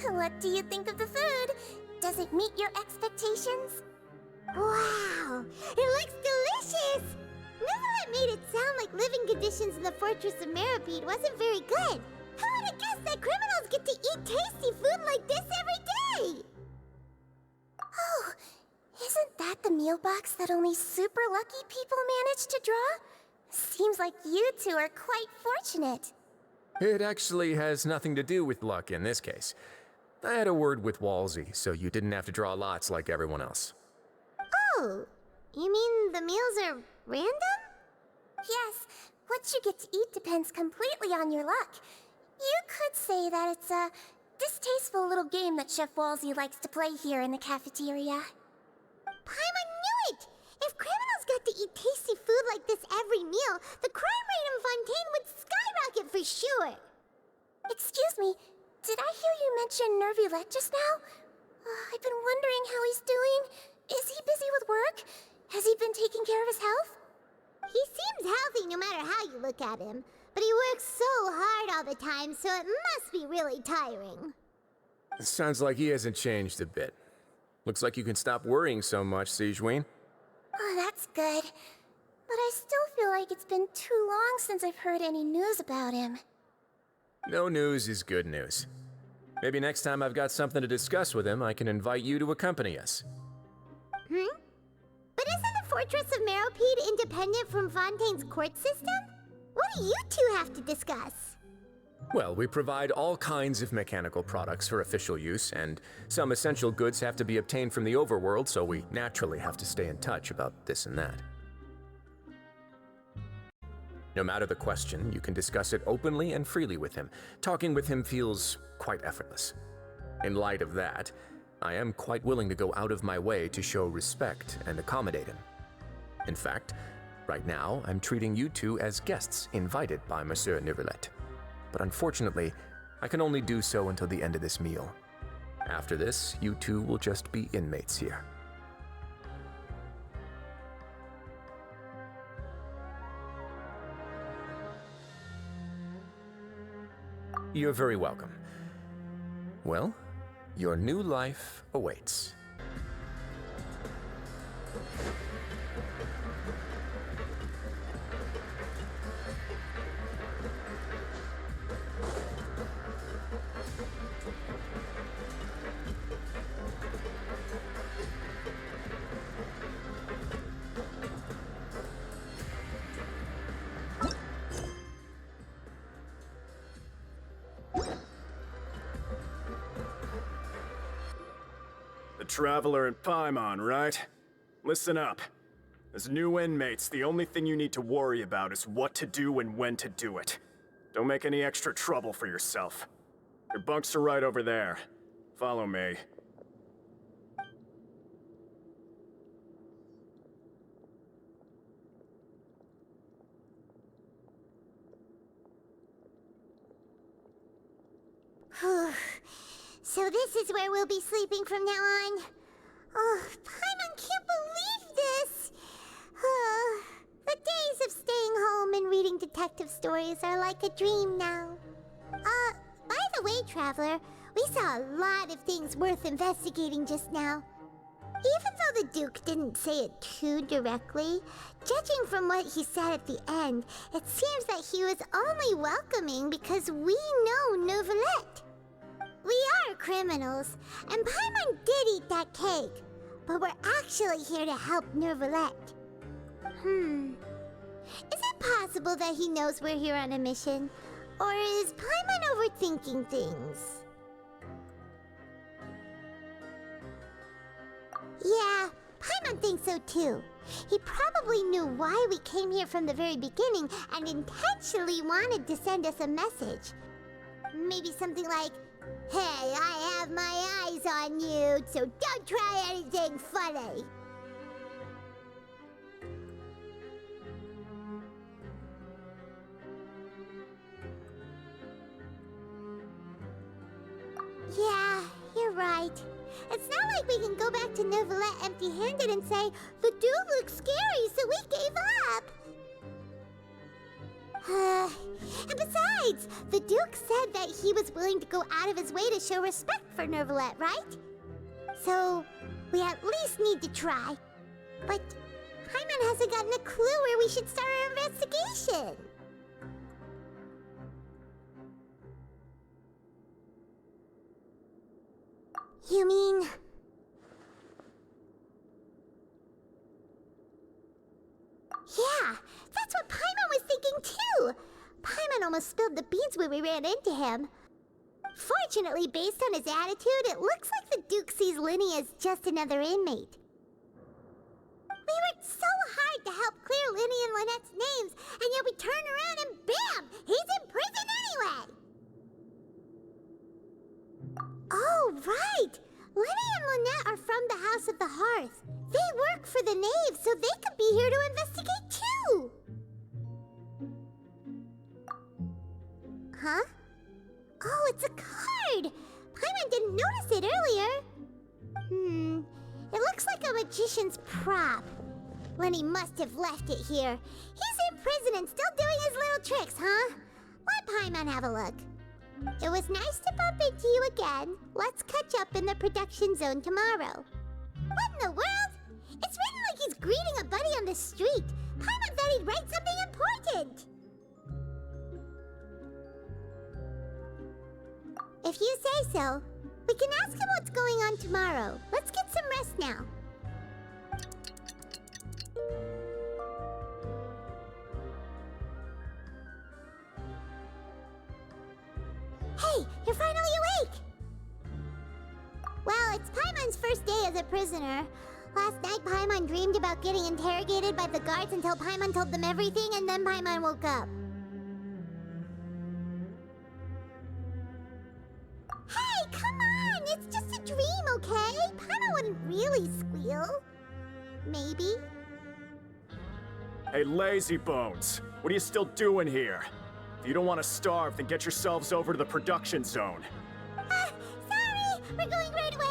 What do you think of the food? Does it meet your expectations? Wow! It looks delicious! Neverlet made it sound like living conditions in the Fortress of Meripede wasn't very good. Who would have guessed that criminals get to eat tasty food like this every day? Oh, isn't that the meal box that only super lucky people manage to draw? Seems like you two are quite fortunate. It actually has nothing to do with luck in this case. I had a word with Walsey, so you didn't have to draw lots like everyone else. Oh, you mean the meals are random? Yes, what you get to eat depends completely on your luck. You could say that it's a distasteful little game that Chef Walsey likes to play here in the cafeteria. Paimon knew it! If criminals got to eat tasty food like this every meal, the crime rate in Fontaine would skyrocket for sure! Excuse me, did I hear you mention Nervulette just now? I've been wondering how he's doing. Is he busy with work? Has he been taking care of his health? He seems healthy no matter how you look at him, but he works so hard all the time, so it must be really tiring. Sounds like he hasn't changed a bit. Looks like you can stop worrying so much, Sigewinne. Oh, that's good. But I still feel like it's been too long since I've heard any news about him. No news is good news. Maybe next time I've got something to discuss with him, I can invite you to accompany us. But isn't the Fortress of Meripede independent from Fontaine's court system? What do you two have to discuss? Well, we provide all kinds of mechanical products for official use, and some essential goods have to be obtained from the overworld, so we naturally have to stay in touch about this and that. No matter the question, you can discuss it openly and freely with him. Talking with him feels quite effortless. In light of that, I am quite willing to go out of my way to show respect and accommodate him. In fact, right now, I'm treating you two as guests invited by Monsieur Nervulette. But unfortunately, I can only do so until the end of this meal. After this, you two will just be inmates here. You're very welcome. Well, your new life awaits. Traveler and Paimon, right? Listen up. As new inmates, the only thing you need to worry about is what to do and when to do it. Don't make any extra trouble for yourself. Your bunks are right over there. Follow me. So this is where we'll be sleeping from now on. Oh, Paimon can't believe this! The days of staying home and reading detective stories are like a dream now. By the way, Traveler, we saw a lot of things worth investigating just now. Even though the Duke didn't say it too directly, judging from what he said at the end, it seems that he was only welcoming because we know Nervulette. We are criminals, and Paimon did eat that cake, but we're actually here to help Nervulette. Is it possible that he knows we're here on a mission? Or is Paimon overthinking things? Yeah, Paimon thinks so too. He probably knew why we came here from the very beginning and intentionally wanted to send us a message. Maybe something like, "Hey, I have my eyes on you, so don't try anything funny." Yeah, you're right. It's not like we can go back to Nervulette empty-handed and say, "The dude looks scary, so we gave up." And besides, the Duke said that he was willing to go out of his way to show respect for Nervalette, right? So, we at least need to try. But Paimon hasn't gotten a clue where we should start our investigation. You mean... Yeah, that's what Paimon was thinking too! Paimon almost spilled the beans when we ran into him. Fortunately, based on his attitude, it looks like the Duke sees Lyney as just another inmate. We worked so hard to help clear Lyney and Lynette's names, and yet we turn around and bam! He's in prison anyway! Oh, right! Lyney and Lynette are from the House of the Hearth. They work for the Knave, so they could be here to investigate too! Huh? Oh, it's a card! Paimon didn't notice it earlier. It looks like a magician's prop. Lyney must have left it here. He's in prison and still doing his little tricks, huh? Let Paimon have a look. It was nice to bump into you again. Let's catch up in the production zone tomorrow. What in the world? It's written like he's greeting a buddy on the street. Paimon thought he'd write something important. If you say so, we can ask him what's going on tomorrow. Let's get some rest now. Hey, you're finally awake! Well, it's Paimon's first day as a prisoner. Last night, Paimon dreamed about getting interrogated by the guards until Paimon told them everything, and then Paimon woke up. Hey, come on! It's just a dream, okay? Paimon wouldn't really squeal. Maybe. Hey, lazy bones! What are you still doing here? If you don't want to starve, then get yourselves over to the production zone. Sorry! We're going right away!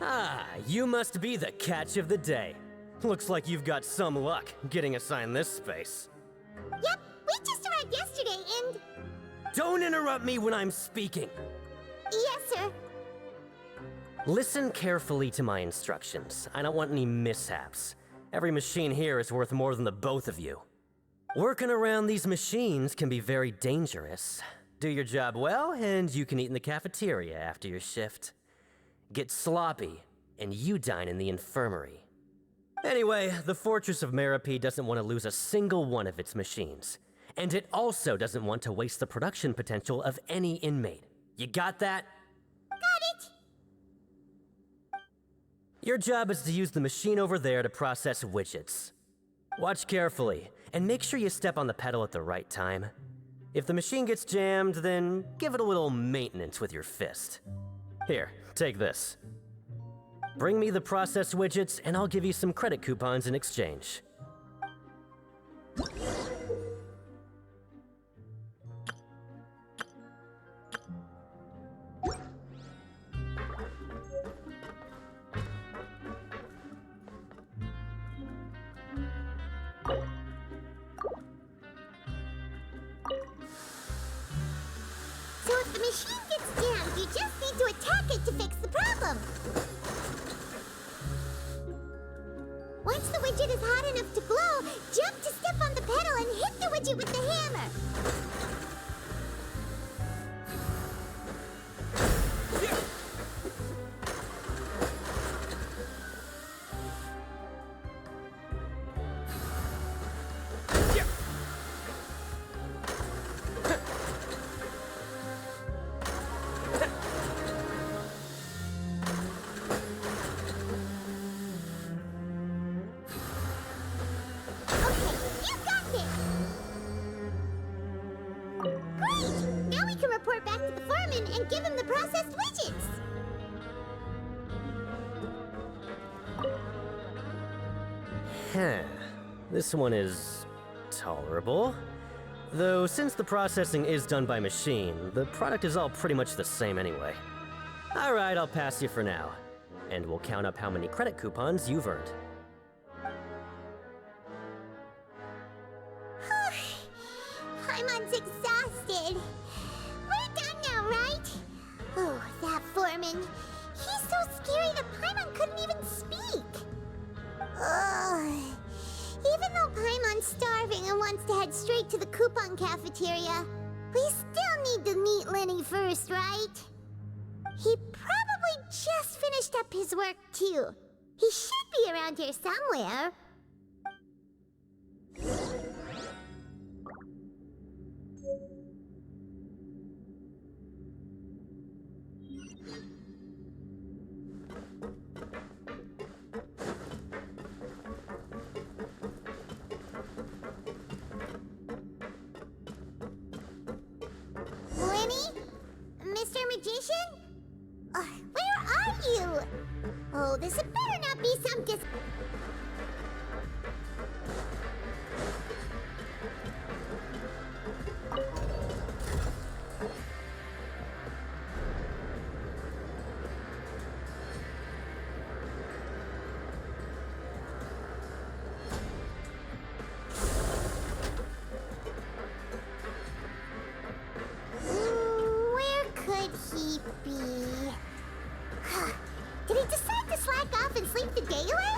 Ah, you must be the catch of the day. Looks like you've got some luck getting assigned this space. Yep, we just arrived yesterday and... Don't interrupt me when I'm speaking. Yes, sir. Listen carefully to my instructions. I don't want any mishaps. Every machine here is worth more than the both of you. Working around these machines can be very dangerous. Do your job well, and you can eat in the cafeteria after your shift. get sloppy, and you dine in the infirmary. Anyway, the Fortress of Meropide doesn't want to lose a single one of its machines. And it also doesn't want to waste the production potential of any inmate. You got that? Got it! Your job is to use the machine over there to process widgets. Watch carefully, and make sure you step on the pedal at the right time. If the machine gets jammed, then give it a little maintenance with your fist. Here, take this. Bring me the processed widgets, and I'll give you some credit coupons in exchange. So if the machine gets jammed, you just need to attack it to fix the problem. Once the widget is hot enough to glow, jump to step on the pedal and hit the widget with the hammer. Report back to the foreman and give him the processed widgets. This one is tolerable. Though since the processing is done by machine, the product is all pretty much the same anyway. Alright, I'll pass you for now. And we'll count up how many credit coupons you've earned. Paimon's exhausted. We're done now, right? Oh, that foreman. He's so scary that Paimon couldn't even speak. Ugh. Even though Paimon's starving and wants to head straight to the coupon cafeteria, we still need to meet Lyney first, right? He probably just finished up his work, too. He should be around here somewhere. Mr. Magician? Where are you? Oh, this better not be some Did he decide to slack off and sleep the day away?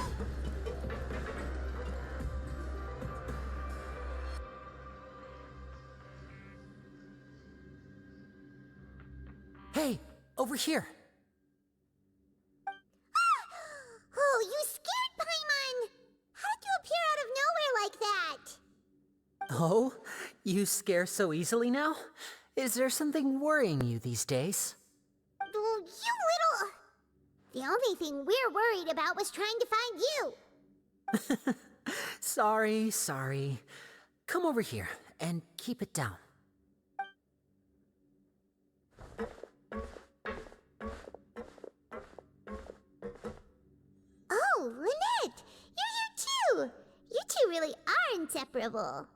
Hey, over here. Oh, you scared Paimon! How did you appear out of nowhere like that? Oh, you scare so easily now? Is there something worrying you these days? You little... The only thing we're worried about was trying to find you. Sorry. Come over here and keep it down. Oh, Lynette! You're here too! You two really are inseparable.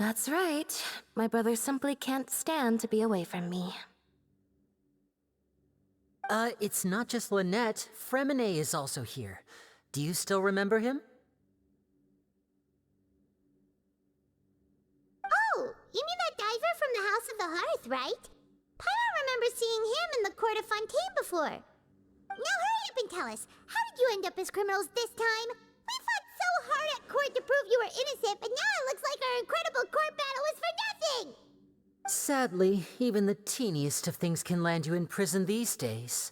That's right. My brother simply can't stand to be away from me. It's not just Lynette. Freminet is also here. Do you still remember him? Oh, you mean that diver from the House of the Hearth, right? Paimon remembers seeing him in the Court of Fontaine before. Now hurry up and tell us, how did you end up as criminals this time? We fought so hard at court to prove you were innocent, but now it looks like our incredible court battle was for nothing! Sadly, even the teeniest of things can land you in prison these days.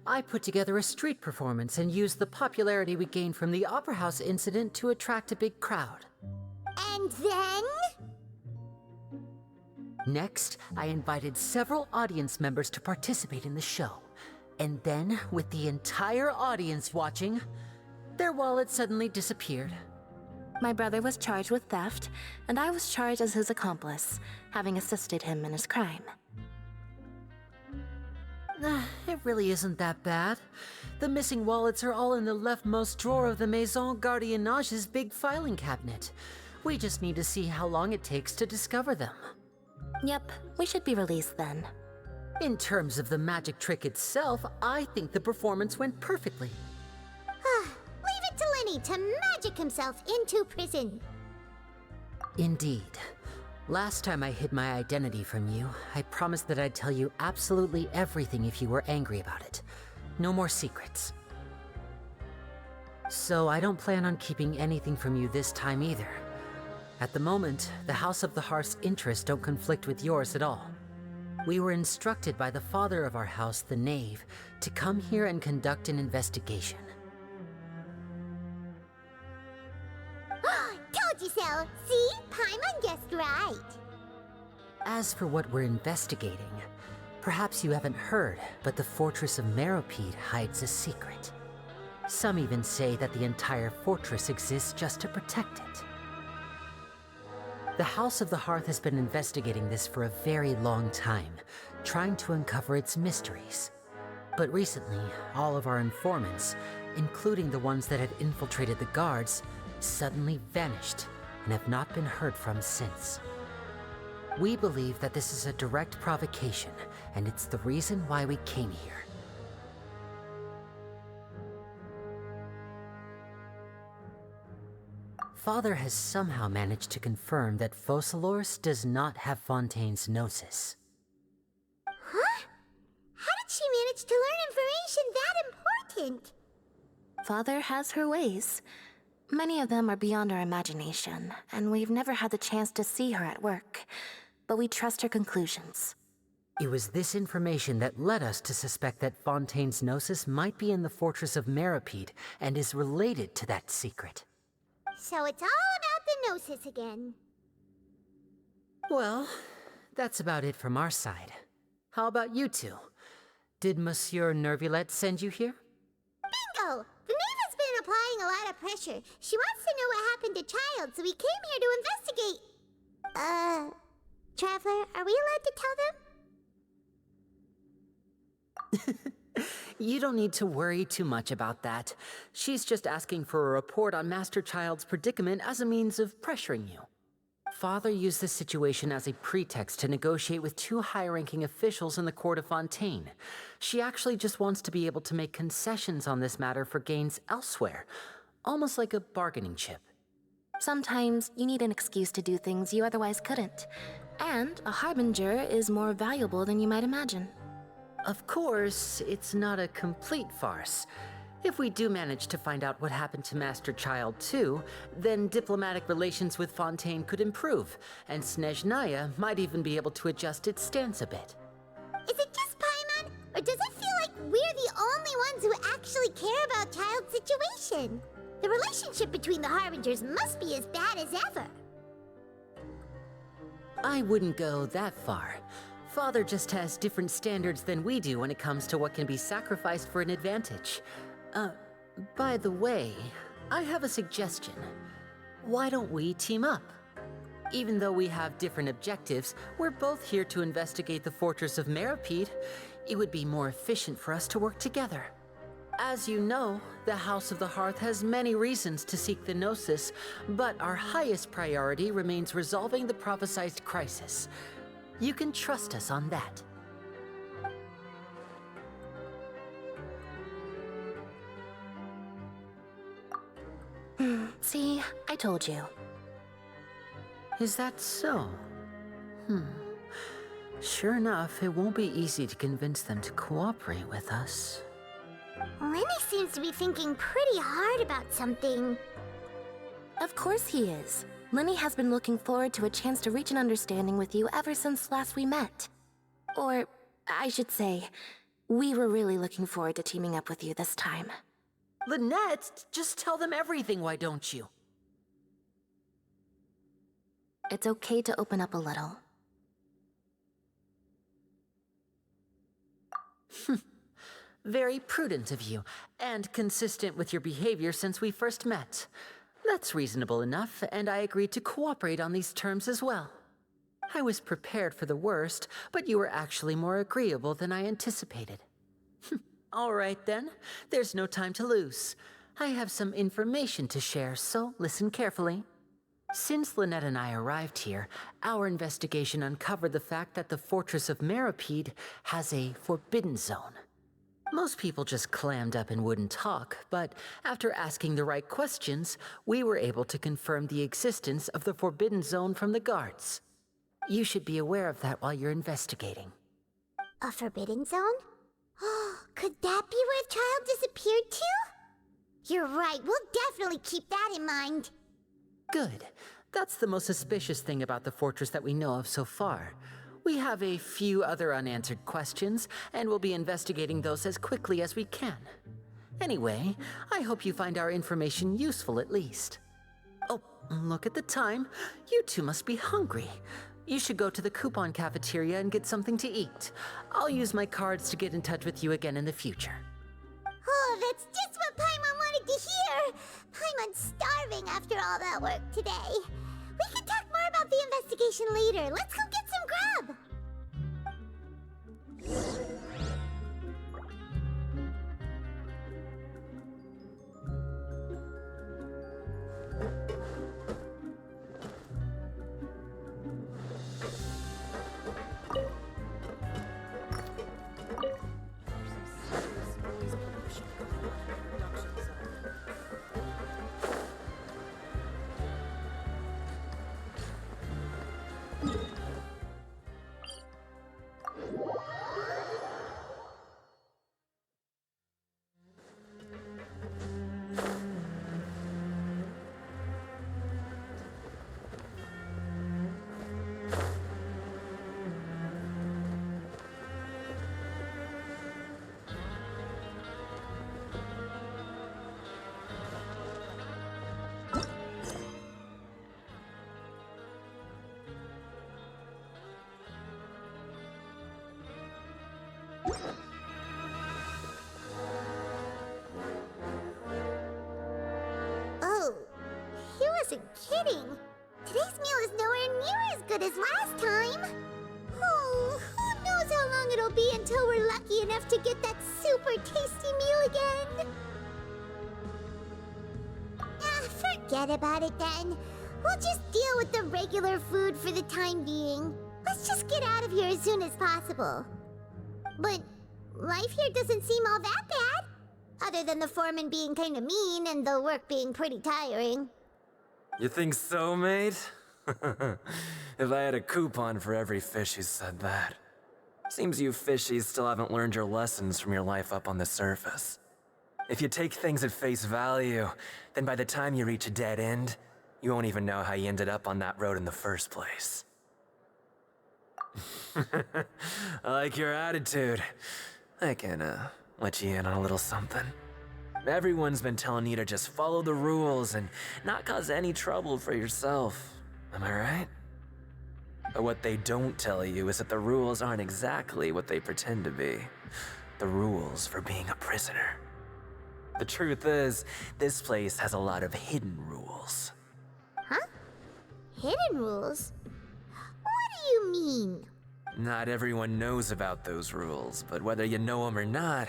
I put together a street performance and used the popularity we gained from the Opera House incident to attract a big crowd. And then? Next, I invited several audience members to participate in the show. And then, with the entire audience watching, their wallet suddenly disappeared. My brother was charged with theft, and I was charged as his accomplice, having assisted him in his crime. It really isn't that bad. The missing wallets are all in the leftmost drawer of the Maison Gardiennage's big filing cabinet. We just need to see how long it takes to discover them. Yep, we should be released then. In terms of the magic trick itself, I think the performance went perfectly. Leave it to Lyney to magic himself into prison. Indeed. Last time I hid my identity from you, I promised that I'd tell you absolutely everything if you were angry about it. No more secrets. So I don't plan on keeping anything from you this time either. At the moment, the House of the Hearth's interests don't conflict with yours at all. We were instructed by the father of our house, the Knave, to come here and conduct an investigation. Told you so! See? Paimon guessed right. As for what we're investigating, perhaps you haven't heard, but the fortress of Meropide hides a secret. Some even say that the entire fortress exists just to protect it. The House of the Hearth has been investigating this for a very long time, trying to uncover its mysteries. But recently, all of our informants, including the ones that had infiltrated the guards, suddenly vanished and have not been heard from since. We believe that this is a direct provocation, and it's the reason why we came here. Father has somehow managed to confirm that Focalors does not have Fontaine's Gnosis. Huh? How did she manage to learn information that important? Father has her ways. Many of them are beyond our imagination, and we've never had the chance to see her at work. But we trust her conclusions. It was this information that led us to suspect that Fontaine's Gnosis might be in the fortress of Meropide and is related to that secret. So it's all about the Gnosis again. Well, that's about it from our side. How about you two? Did Monsieur Nervulette send you here? Bingo! The Knave has been applying a lot of pressure. She wants to know what happened to Child, so we came here to investigate. Traveler, are we allowed to tell them? You don't need to worry too much about that. She's just asking for a report on Master Child's predicament as a means of pressuring you. Father used this situation as a pretext to negotiate with two high-ranking officials in the court of Fontaine. She actually just wants to be able to make concessions on this matter for gains elsewhere, almost like a bargaining chip. Sometimes you need an excuse to do things you otherwise couldn't. And a harbinger is more valuable than you might imagine. Of course, it's not a complete farce. If we do manage to find out what happened to Master Child too, then diplomatic relations with Fontaine could improve, and Snezhnaya might even be able to adjust its stance a bit. Is it just Paimon, or does it feel like we're the only ones who actually care about Child's situation? The relationship between the Harbingers must be as bad as ever. I wouldn't go that far. Father just has different standards than we do when it comes to what can be sacrificed for an advantage. By the way, I have a suggestion. Why don't we team up? Even though we have different objectives, we're both here to investigate the fortress of Meropide. It would be more efficient for us to work together. As you know, the House of the Hearth has many reasons to seek the Gnosis, but our highest priority remains resolving the prophesized crisis. You can trust us on that. See, I told you. Is that so? Sure enough, it won't be easy to convince them to cooperate with us. Lyney seems to be thinking pretty hard about something. Of course he is. Lyney has been looking forward to a chance to reach an understanding with you ever since last we met. Or, I should say, We were really looking forward to teaming up with you this time. Lynette, just tell them everything, why don't you? It's okay to open up a little. Very prudent of you, and consistent with your behavior since we first met. That's reasonable enough, and I agreed to cooperate on these terms as well. I was prepared for the worst, but you were actually more agreeable than I anticipated. All right then, there's no time to lose. I have some information to share, so listen carefully. Since Lynette and I arrived here, our investigation uncovered the fact that the Fortress of Meropide has a forbidden zone. Most people just clammed up and wouldn't talk, but after asking the right questions, we were able to confirm the existence of the forbidden zone from the guards. You should be aware of that while you're investigating. A forbidden zone? Could that be where the child disappeared to? You're right, we'll definitely keep that in mind. Good. That's the most suspicious thing about the fortress that we know of so far. We have a few other unanswered questions, and we'll be investigating those as quickly as we can. Anyway, I hope you find our information useful at least. Oh, look at the time. You two must be hungry. You should go to the coupon cafeteria and get something to eat. I'll use my cards to get in touch with you again in the future. Oh, that's just what Paimon wanted to hear! Paimon's starving after all that work today. We can talk more about the investigation later. Let's go get some grub! Oh, he wasn't kidding. Today's meal is nowhere near as good as last time. Oh, who knows how long it'll be until we're lucky enough to get that super tasty meal again. Forget about it then. We'll just deal with the regular food for the time being. Let's just get out of here as soon as possible. But life here doesn't seem all that bad. Other than the foreman being kinda mean and the work being pretty tiring. You think so, mate? If I had a coupon for every fish who said that. Seems you fishies still haven't learned your lessons from your life up on the surface. If you take things at face value, then by the time you reach a dead end, you won't even know how you ended up on that road in the first place. I like your attitude. I can, let you in on a little something. Everyone's been telling you to just follow the rules and not cause any trouble for yourself. Am I right? But what they don't tell you is that the rules aren't exactly what they pretend to be. The rules for being a prisoner. The truth is, this place has a lot of hidden rules. Huh? Hidden rules? What do you mean? Not everyone knows about those rules, but whether you know them or not,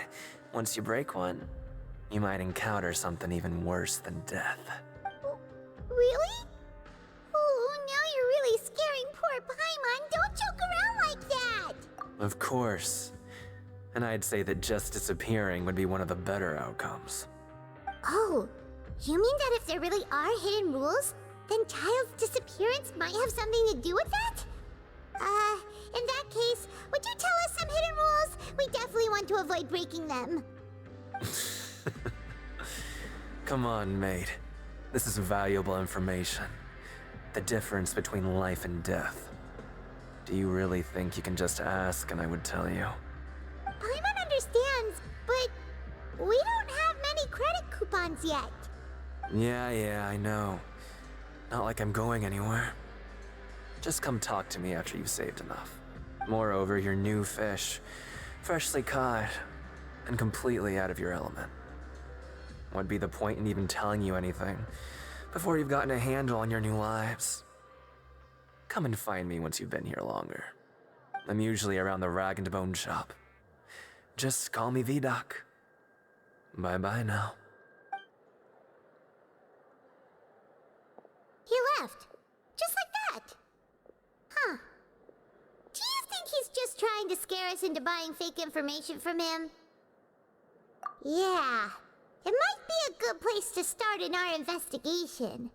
once you break one, you might encounter something even worse than death. Really? Oh, now you're really scaring poor Paimon. Don't joke around like that! Of course. And I'd say that just disappearing would be one of the better outcomes. Oh, you mean that if there really are hidden rules, then Child's disappearance might have something to do with that? In that case, would you tell us some hidden rules? We definitely want to avoid breaking them. Come on, mate. This is valuable information. The difference between life and death. Do you really think you can just ask and I would tell you? Paimon understands coupons yet. Yeah, I know. Not like I'm going anywhere. Just come talk to me after you've saved enough. Moreover, you're new fish, freshly caught, and completely out of your element. What'd be the point in even telling you anything before you've gotten a handle on your new lives? Come and find me once you've been here longer. I'm usually around the rag and bone shop. Just call me V-Doc. Bye-bye now. He left. Just like that. Huh. Do you think he's just trying to scare us into buying fake information from him? Yeah. It might be a good place to start in our investigation.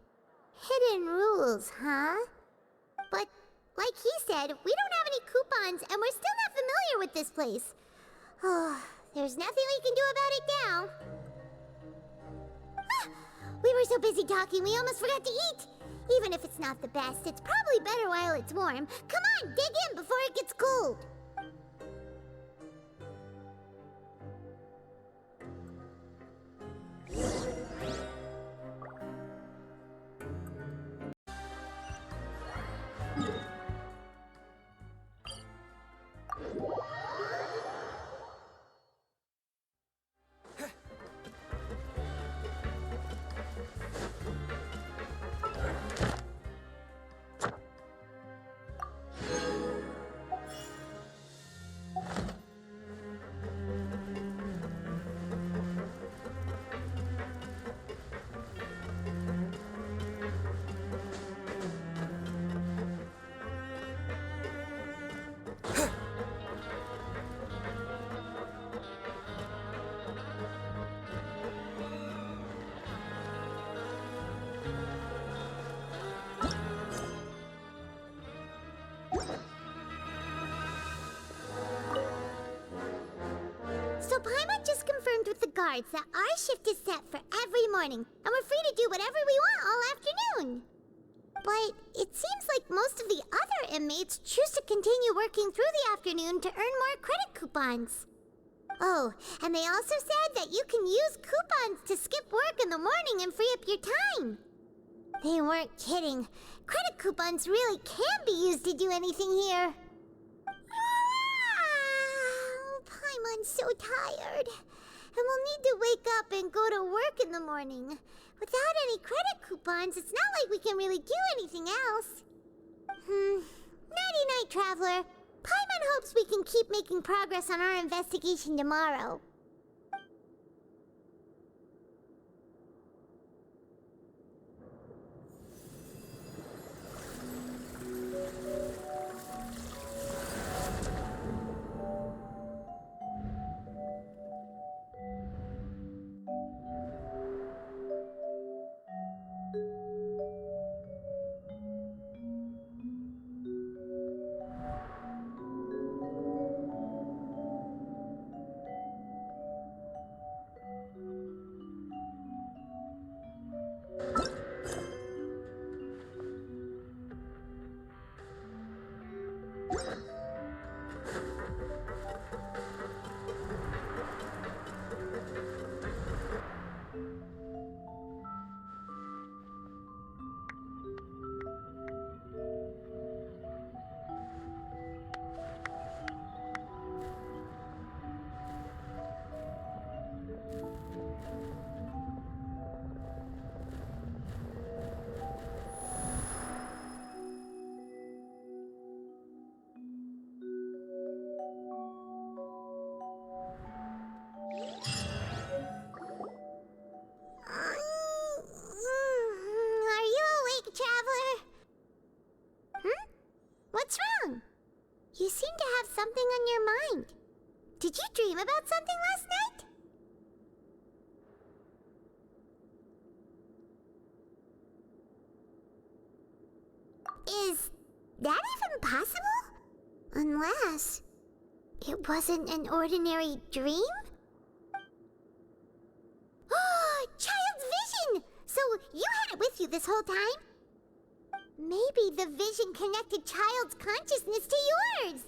Hidden rules, huh? But, like he said, we don't have any coupons and we're still not familiar with this place. Oh, there's nothing we can do about it now. Ah, we were so busy talking we almost forgot to eat. Even if it's not the best, it's probably better while it's warm. Come on, dig in before it gets cold. So Paimon just confirmed with the guards that our shift is set for every morning, and we're free to do whatever we want all afternoon. But it seems like most of the other inmates choose to continue working through the afternoon to earn more credit coupons. Oh, and they also said that you can use coupons to skip work in the morning and free up your time. They weren't kidding. Credit coupons really can be used to do anything here. Paimon's so tired. And we'll need to wake up and go to work in the morning. Without any credit coupons, it's not like we can really do anything else. Nighty-night, Traveler. Paimon hopes we can keep making progress on our investigation tomorrow. What's wrong? You seem to have something on your mind. Did you dream about something last night? Is that even possible? Unless it wasn't an ordinary dream? Oh, child's vision! So you had it with you this whole time? Maybe the vision connected Child's consciousness to yours.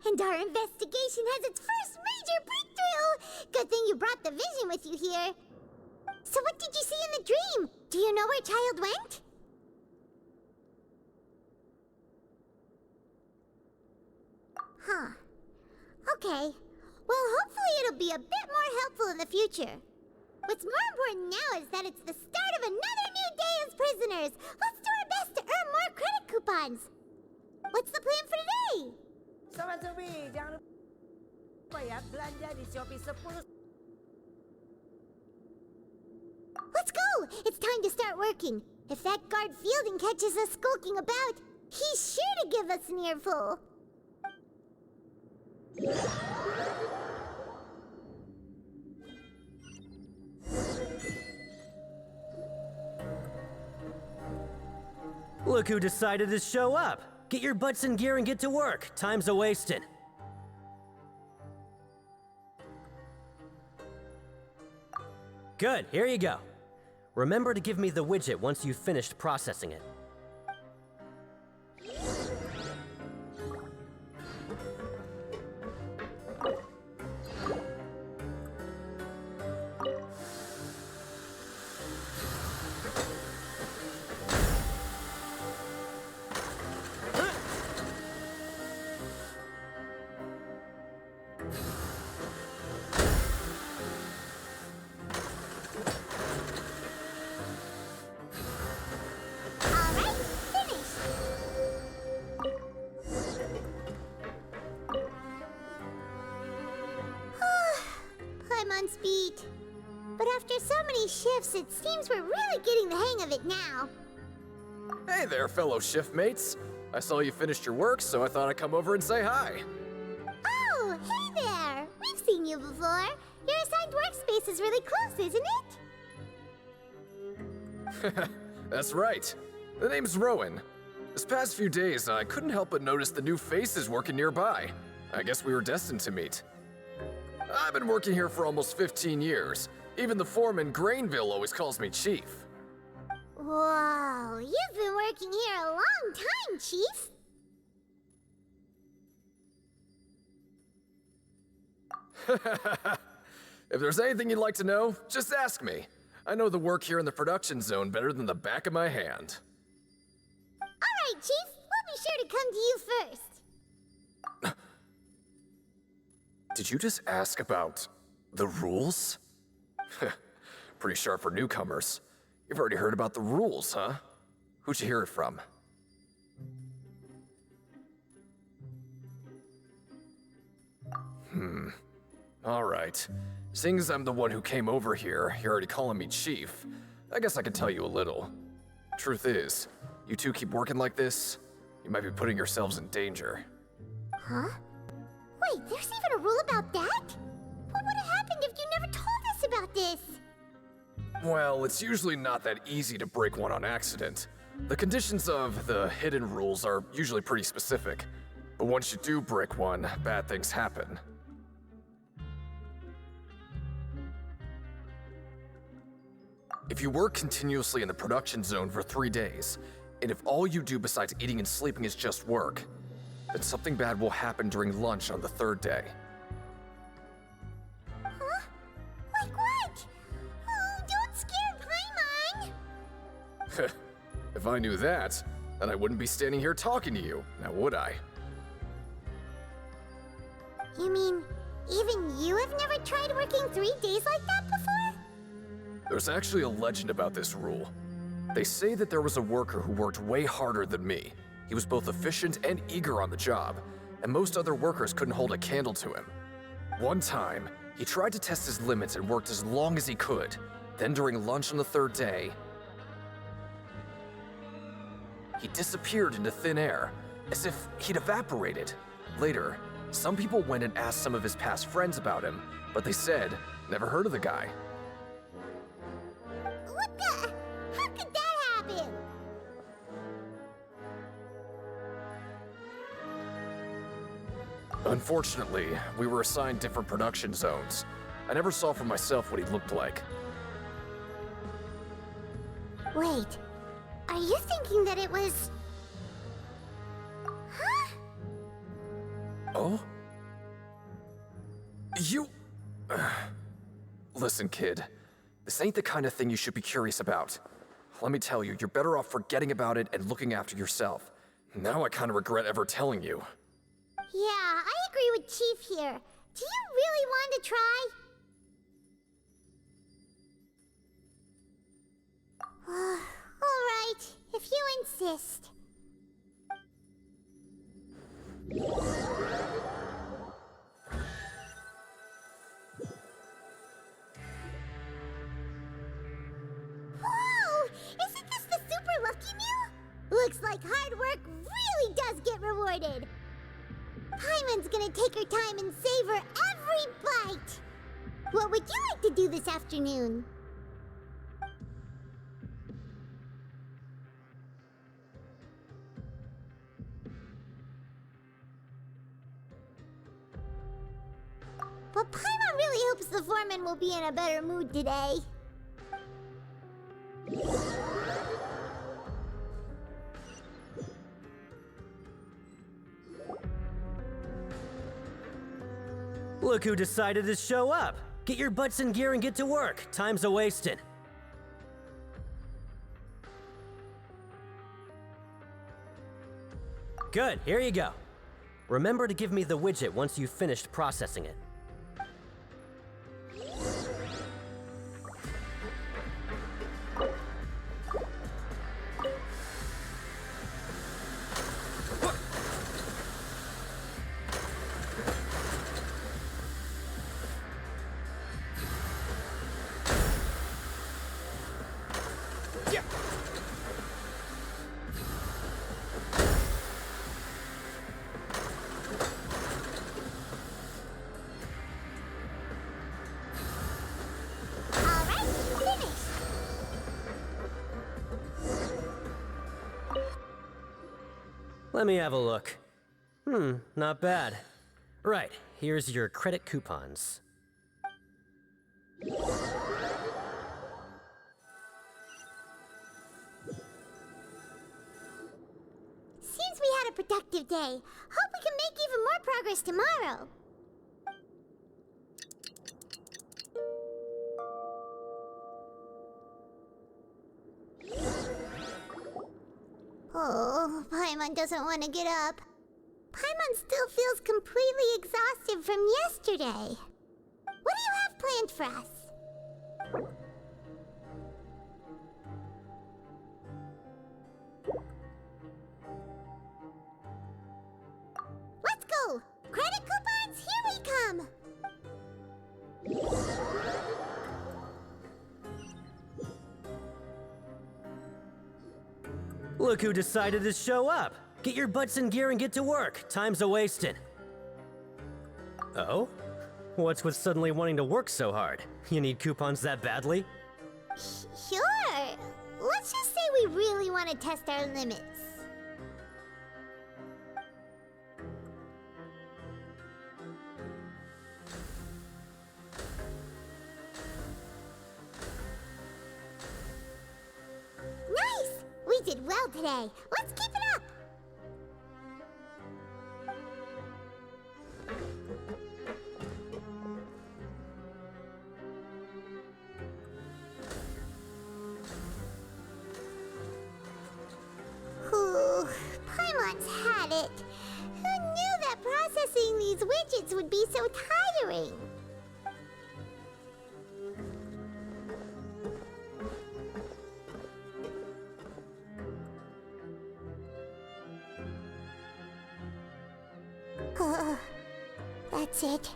And And our investigation has its first major breakthrough! Good thing you brought the vision with you here. So what did you see in the dream? Do you know where Child went? Huh. Okay. Well, hopefully it'll be a bit more helpful in the future. What's more important now is that it's the start of another new day as prisoners. Let's do our best to earn more credit coupons. What's the plan for today? Let's go! It's time to start working. If that guard Fielding catches us skulking about, he's sure to give us an earful. Look who decided to show up. Get your butts in gear and get to work. Time's a-wasting. Good, here you go. Remember to give me the widget once you've finished processing it. Speed. But after so many shifts, it seems we're really getting the hang of it now. Hey there, fellow shift mates. I saw you finished your work, so I thought I'd come over and say hi. Oh, hey there! We've seen you before. Your assigned workspace is really close, isn't it? That's right. The name's Rowan. This past few days, I couldn't help but notice the new faces working nearby. I guess we were destined to meet. I've been working here for almost 15 years. Even the foreman, Grainville, always calls me Chief. Whoa, you've been working here a long time, Chief. If there's anything you'd like to know, just ask me. I know the work here in the production zone better than the back of my hand. All right, Chief. We'll be sure to come to you first. Did you just ask about the rules? Pretty sharp for newcomers. You've already heard about the rules, huh? Who'd you hear it from? All right. Seeing as I'm the one who came over here, you're already calling me Chief. I guess I can tell you a little. Truth is, you two keep working like this, you might be putting yourselves in danger. Huh? Wait, there's even a rule about that? What would have happened if you never told us about this? Well, it's usually not that easy to break one on accident. The conditions of the hidden rules are usually pretty specific. But once you do break one, bad things happen. If you work continuously in the production zone for 3 days, and if all you do besides eating and sleeping is just work, then something bad will happen during lunch on the 3rd day. Huh? Like what? Oh, don't scare Paimon! If I knew that, then I wouldn't be standing here talking to you, now would I? You mean, even you have never tried working 3 days like that before? There's actually a legend about this rule. They say that there was a worker who worked way harder than me. He was both efficient and eager on the job, and most other workers couldn't hold a candle to him. One time, he tried to test his limits and worked as long as he could. Then during lunch on the 3rd day, he disappeared into thin air, as if he'd evaporated. Later, some people went and asked some of his past friends about him, but they said, never heard of the guy. What the? How could that happen? Unfortunately, we were assigned different production zones. I never saw for myself what he looked like. Wait, are you thinking that it was... Huh? Oh? You... Listen, kid. This ain't the kind of thing you should be curious about. Let me tell you, you're better off forgetting about it and looking after yourself. Now I kind of regret ever telling you. Yeah, I agree with Chief here. Do you really want to try? Alright, if you insist. Whoa! Isn't this the super lucky meal? Looks like hard work really does get rewarded. Paimon's gonna take her time and savor every bite. What would you like to do this afternoon? But Paimon really hopes the foreman will be in a better mood today. Look who decided to show up. Get your butts in gear and get to work. Time's a-wasting. Good, here you go. Remember to give me the widget once you've finished processing it. Let me have a look. Not bad. Right, here's your credit coupons. Seems we had a productive day. Hope we can make even more progress tomorrow. Oh, Paimon doesn't want to get up. Paimon still feels completely exhausted from yesterday. What do you have planned for us? Let's go! Credit coupons, here we come! Look who decided to show up. Get your butts in gear and get to work. Time's a-wasting. Oh? What's with suddenly wanting to work so hard? You need coupons that badly? Sure. Let's just say we really want to test our limits. Nice! We did well today. Let's keep it up! Whew, Paimon's had it. Who knew that processing these widgets would be so tiring? That's it.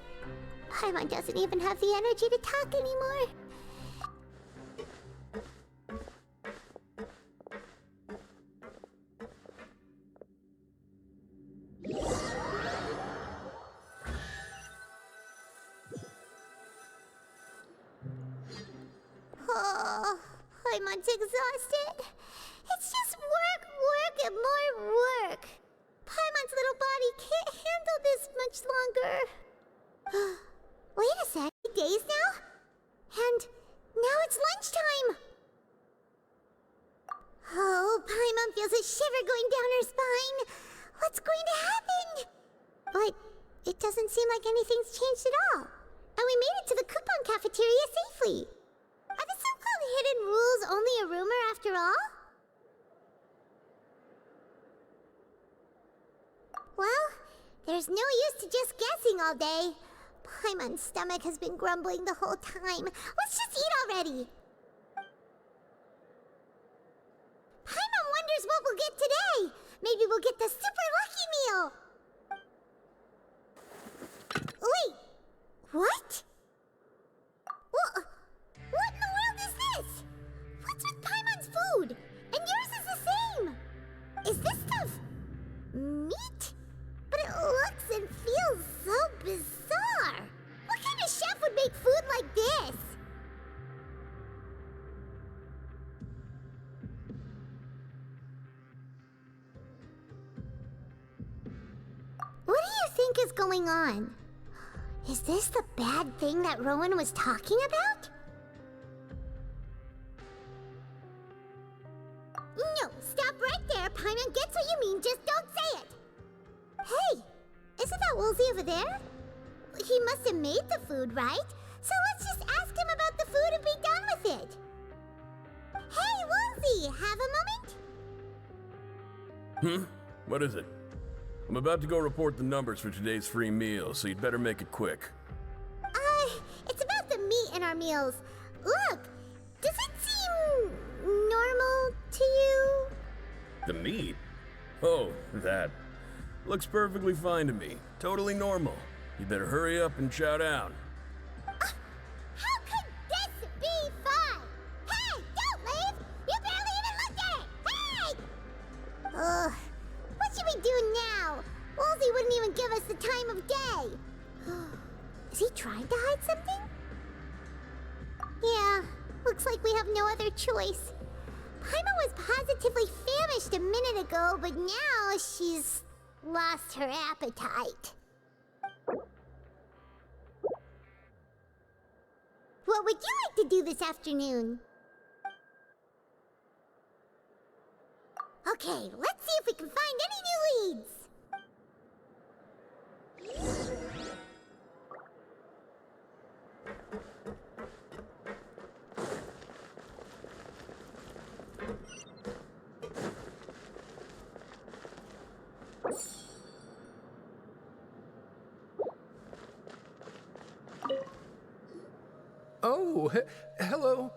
Paimon doesn't even have the energy to talk anymore. Oh, Paimon's exhausted. It's just work, work, and more work. Paimon's little body can't handle this much longer. Wait a sec, days now? And now it's lunchtime! Oh, Paimon feels a shiver going down her spine. What's going to happen? But it doesn't seem like anything's changed at all. and we made it to the coupon cafeteria safely. Are the so-called hidden rules only a rumor after all? Well, there's no use to just guessing all day. Paimon's stomach has been grumbling the whole time. Let's just eat already. Paimon wonders what we'll get today. Maybe we'll get the super lucky meal. Wait, what? What in the world is this? What's with Paimon's food? And yours is the same. Is this stuff meat? But it looks and feels so bizarre. What kind of chef would make food like this? What do you think is going on? Is this the bad thing that Rowan was talking about? No, stop right there. Paimon gets what you mean, just don't say it. Hey, isn't that Woolsey over there? He must have made the food, right? So let's just ask him about the food and be done with it. Hey, Woolsey, have a moment? What is it? I'm about to go report the numbers for today's free meal, so you'd better make it quick. It's about the meat in our meals. Look, does it seem normal to you? The meat? Oh, that. Looks perfectly fine to me. Totally normal. You better hurry up and chow down. How could this be fun? Hey, don't leave! You barely even looked at it! Hey! Ugh, what should we do now? Woolsey wouldn't even give us the time of day. Is he trying to hide something? Yeah, looks like we have no other choice. Paimon was positively famished a minute ago, but now she's lost her appetite. What would you like to do this afternoon? Okay, let's see if we can find any new leads. Oh, hello.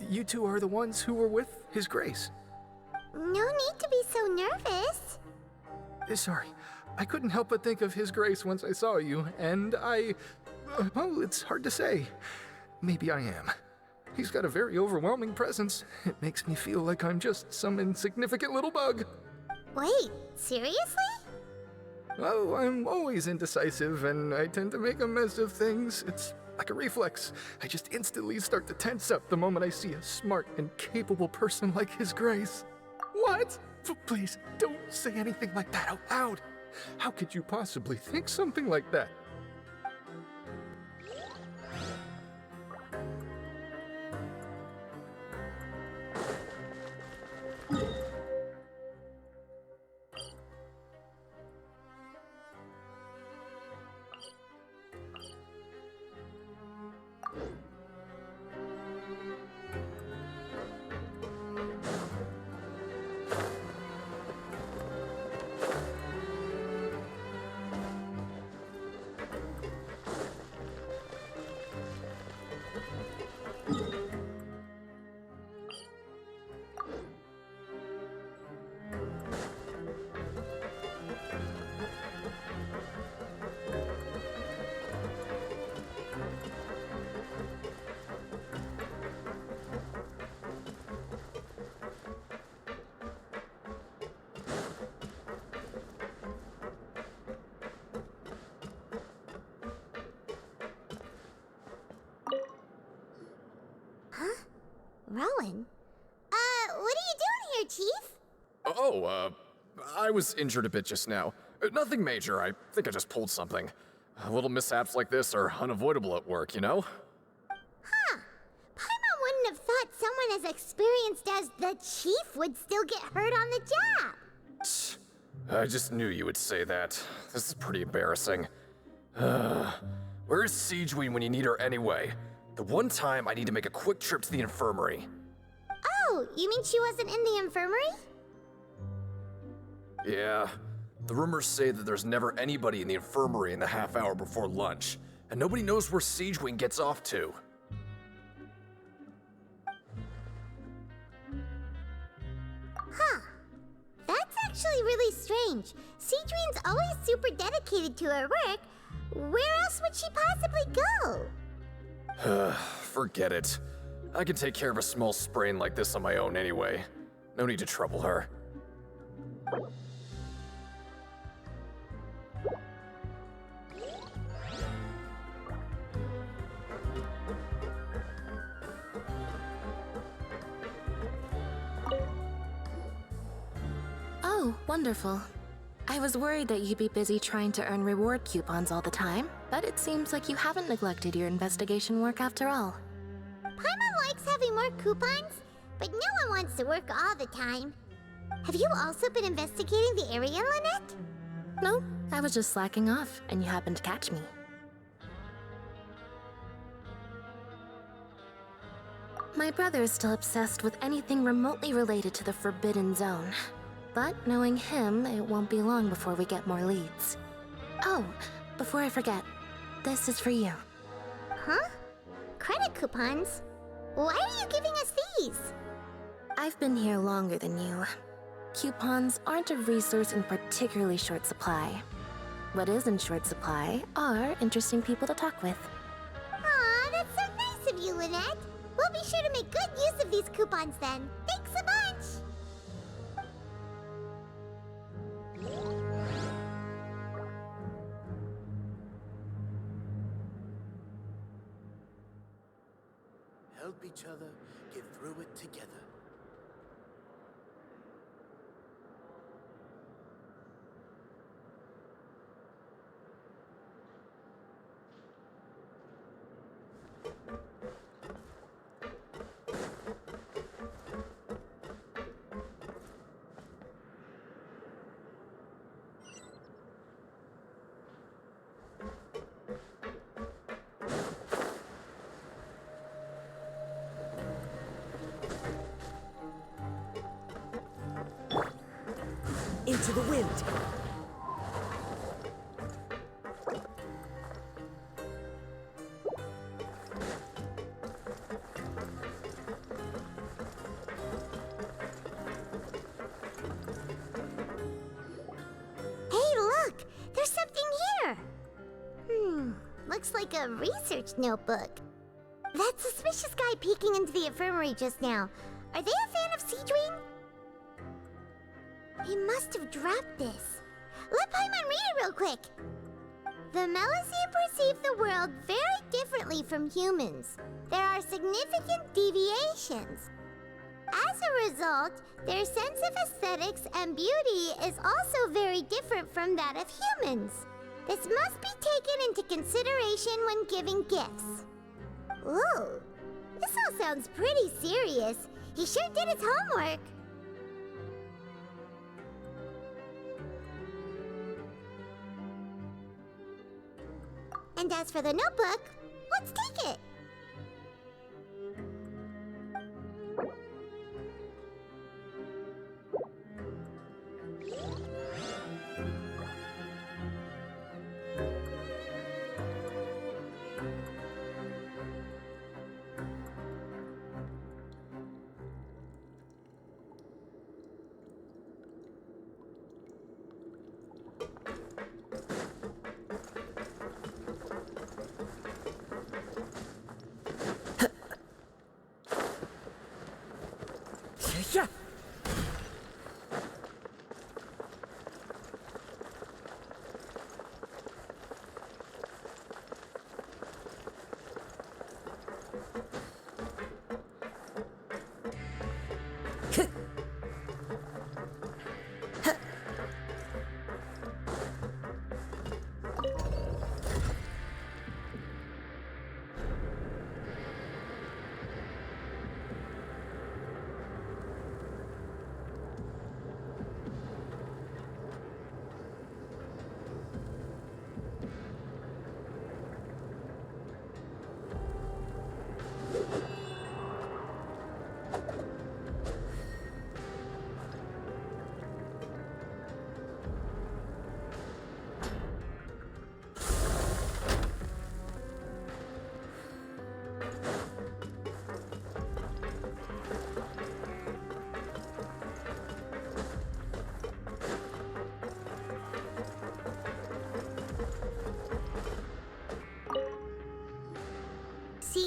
You two are the ones who were with His Grace. No need to be so nervous. Sorry, I couldn't help but think of His Grace once I saw you, and well, it's hard to say. Maybe I am. He's got a very overwhelming presence. It makes me feel like I'm just some insignificant little bug. Wait, seriously? Oh, I'm always indecisive, and I tend to make a mess of things. It's like a reflex. I just instantly start to tense up the moment I see a smart and capable person like His Grace. What? Please, don't say anything like that out loud. How could you possibly think something like that? Rowan? What are you doing here, Chief? Oh, I was injured a bit just now. Nothing major, I think I just pulled something. Little mishaps like this are unavoidable at work, you know? Huh. Paimon wouldn't have thought someone as experienced as the Chief would still get hurt on the job. I just knew you would say that. This is pretty embarrassing. Where's Siegeween when you need her anyway? The one time I need to make a quick trip to the infirmary. Oh, you mean she wasn't in the infirmary? Yeah. The rumors say that there's never anybody in the infirmary in the half hour before lunch, and nobody knows where Siegeween gets off to. Huh. That's actually really strange. Siegeween's always super dedicated to her work. Where else would she possibly go? Forget it. I can take care of a small sprain like this on my own anyway. No need to trouble her. Oh, wonderful. I was worried that you'd be busy trying to earn reward coupons all the time, but it seems like you haven't neglected your investigation work after all. Paimon likes having more coupons, but no one wants to work all the time. Have you also been investigating the area, Lynette? No, I was just slacking off, and you happened to catch me. My brother is still obsessed with anything remotely related to the Forbidden Zone. But knowing him, it won't be long before we get more leads. Oh, before I forget, this is for you. Huh? Credit coupons? Why are you giving us these? I've been here longer than you. Coupons aren't a resource in particularly short supply. What is in short supply are interesting people to talk with. Aw, that's so nice of you, Lynette. We'll be sure to make good use of these coupons then. Thanks a bunch! Help each other get through it together. Into the wind. Hey, look! There's something here! Looks like a research notebook. That suspicious guy peeking into the infirmary just now. Are they a fan of Siegeween? He must have dropped this. Let Paimon read it real quick. The Makasih perceive the world very differently from humans. There are significant deviations. As a result, their sense of aesthetics and beauty is also very different from that of humans. This must be taken into consideration when giving gifts. Ooh, this all sounds pretty serious. He sure did his homework. And as for the notebook, let's take it. Yeah.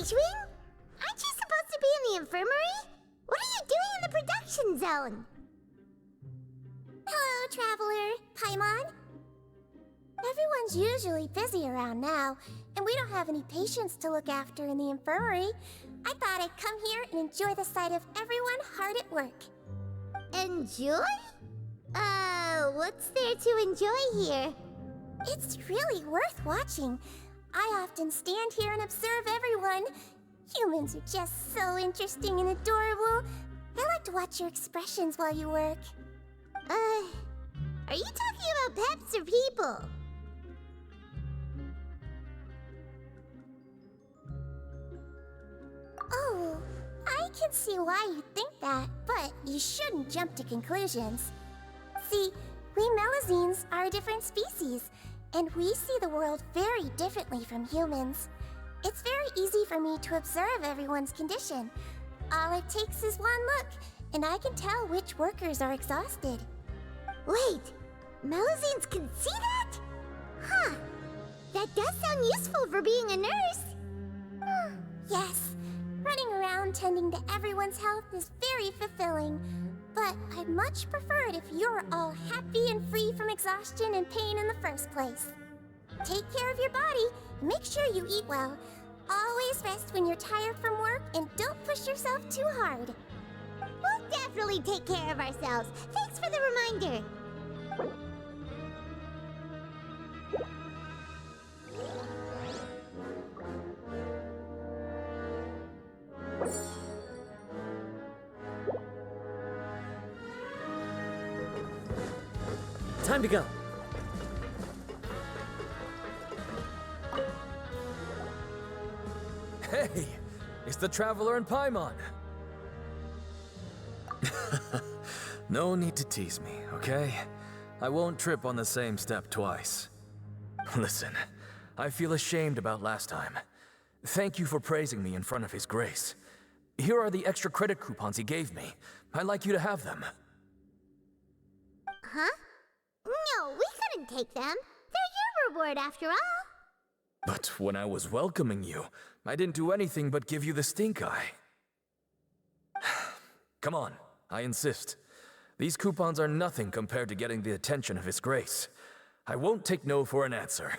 Beijing? Aren't you supposed to be in the infirmary? What are you doing in the production zone? Hello, Traveler. Paimon? Everyone's usually busy around now, and we don't have any patients to look after in the infirmary. I thought I'd come here and enjoy the sight of everyone hard at work. Enjoy? What's there to enjoy here? It's really worth watching. I often stand here and observe everyone. Humans are just so interesting and adorable. I like to watch your expressions while you work. Are you talking about pets or people? Oh, I can see why you think that, but you shouldn't jump to conclusions. See, we Melazines are a different species, and we see the world very differently from humans. It's very easy for me to observe everyone's condition. All it takes is one look, and I can tell which workers are exhausted. Wait, Melazines can see that? Huh, that does sound useful for being a nurse. Yes, running around tending to everyone's health is very fulfilling. But I'd much prefer it if you're all happy and free from exhaustion and pain in the first place. Take care of your body and make sure you eat well. Always rest when you're tired from work and don't push yourself too hard. We'll definitely take care of ourselves. Thanks for the reminder. Time to go. Hey, it's the Traveler and Paimon. No need to tease me, okay? I won't trip on the same step twice. Listen, I feel ashamed about last time. Thank you for praising me in front of His Grace. Here are the extra credit coupons he gave me. I'd like you to have them. Huh? No, we couldn't take them. They're your reward after all. But when I was welcoming you, I didn't do anything but give you the stink eye. Come on, I insist. These coupons are nothing compared to getting the attention of His Grace. I won't take no for an answer.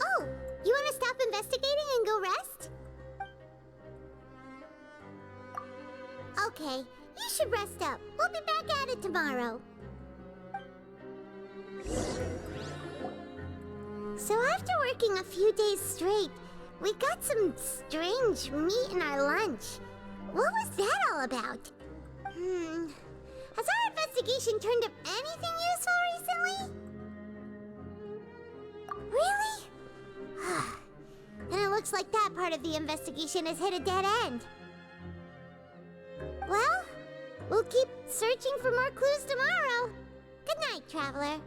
Oh, you want to stop investigating and go rest? Okay, you should rest up. We'll be back at it tomorrow. So after working a few days straight, we got some strange meat in our lunch. What was that all about? Has our investigation turned up anything useful recently? Really? And it looks like that part of the investigation has hit a dead end. Well, we'll keep searching for more clues tomorrow. Good night, Traveler.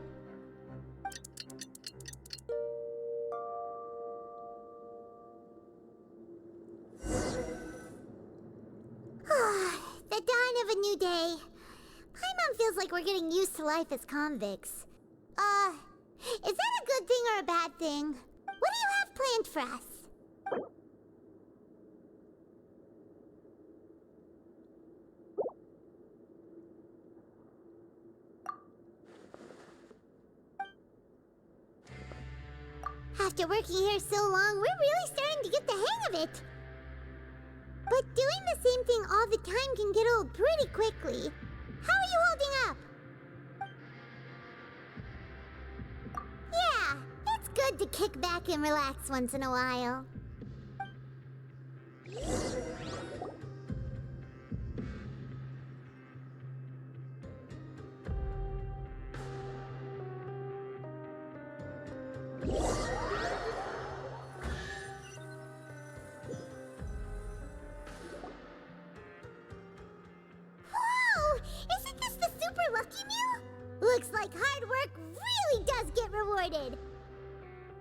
The dawn of a new day. Paimon feels like we're getting used to life as convicts. Is that a good thing or a bad thing? What do you have planned for us? After working here so long, we're really starting to get the hang of it. But doing the same thing all the time can get old pretty quickly. How are you holding up? Yeah, it's good to kick back and relax once in a while. Whoa! Isn't this the Super Lucky Meal? Looks like hard work really does get rewarded.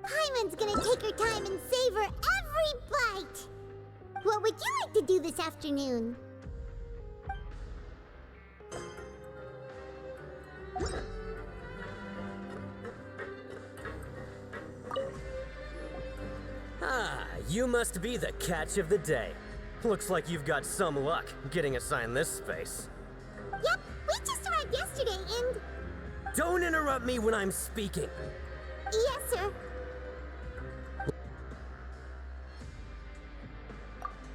Paimon's gonna take her time and savor every bite. What would you like to do this afternoon? Ah, you must be the catch of the day. Looks like you've got some luck getting assigned this space. Yep, we just arrived yesterday and... Don't interrupt me when I'm speaking. Yes, sir.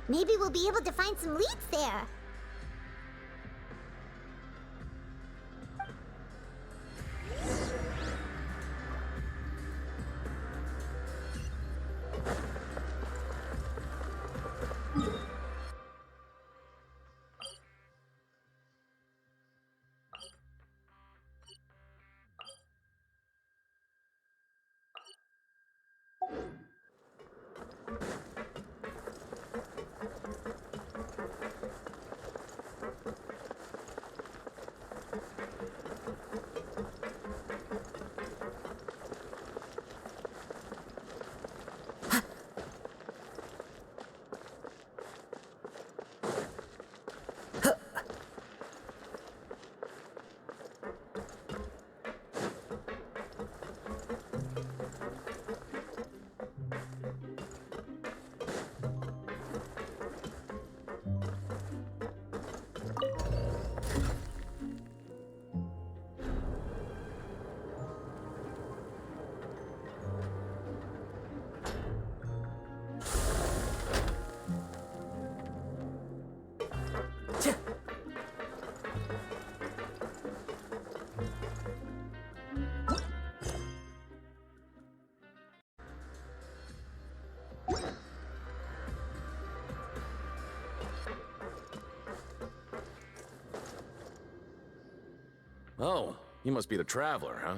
Maybe we'll be able to find some leads there. Oh, you must be the Traveler, huh?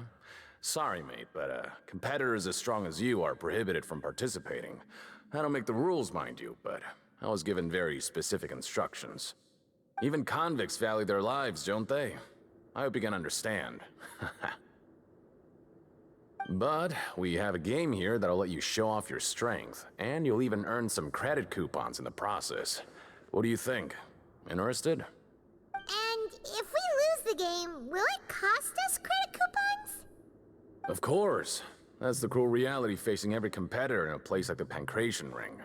Sorry, mate, but competitors as strong as you are prohibited from participating. I don't make the rules, mind you, but I was given very specific instructions. Even convicts value their lives, don't they? I hope you can understand. But we have a game here that'll let you show off your strength, and you'll even earn some credit coupons in the process. What do you think? Interested? And if we lose the game, will it cost us credit coupons? Of course. That's the cruel reality facing every competitor in a place like the Pancration Ring.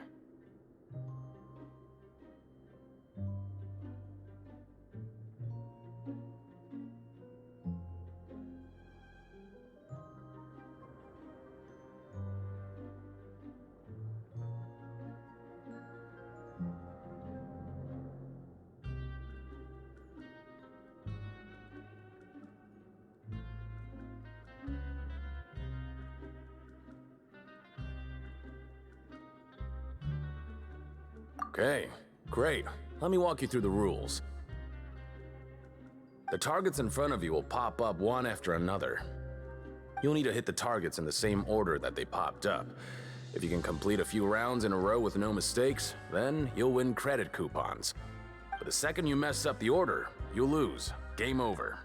Okay, great. Let me walk you through the rules. The targets in front of you will pop up one after another. You'll need to hit the targets in the same order that they popped up. If you can complete a few rounds in a row with no mistakes, then you'll win credit coupons. But the second you mess up the order, you'll lose. Game over.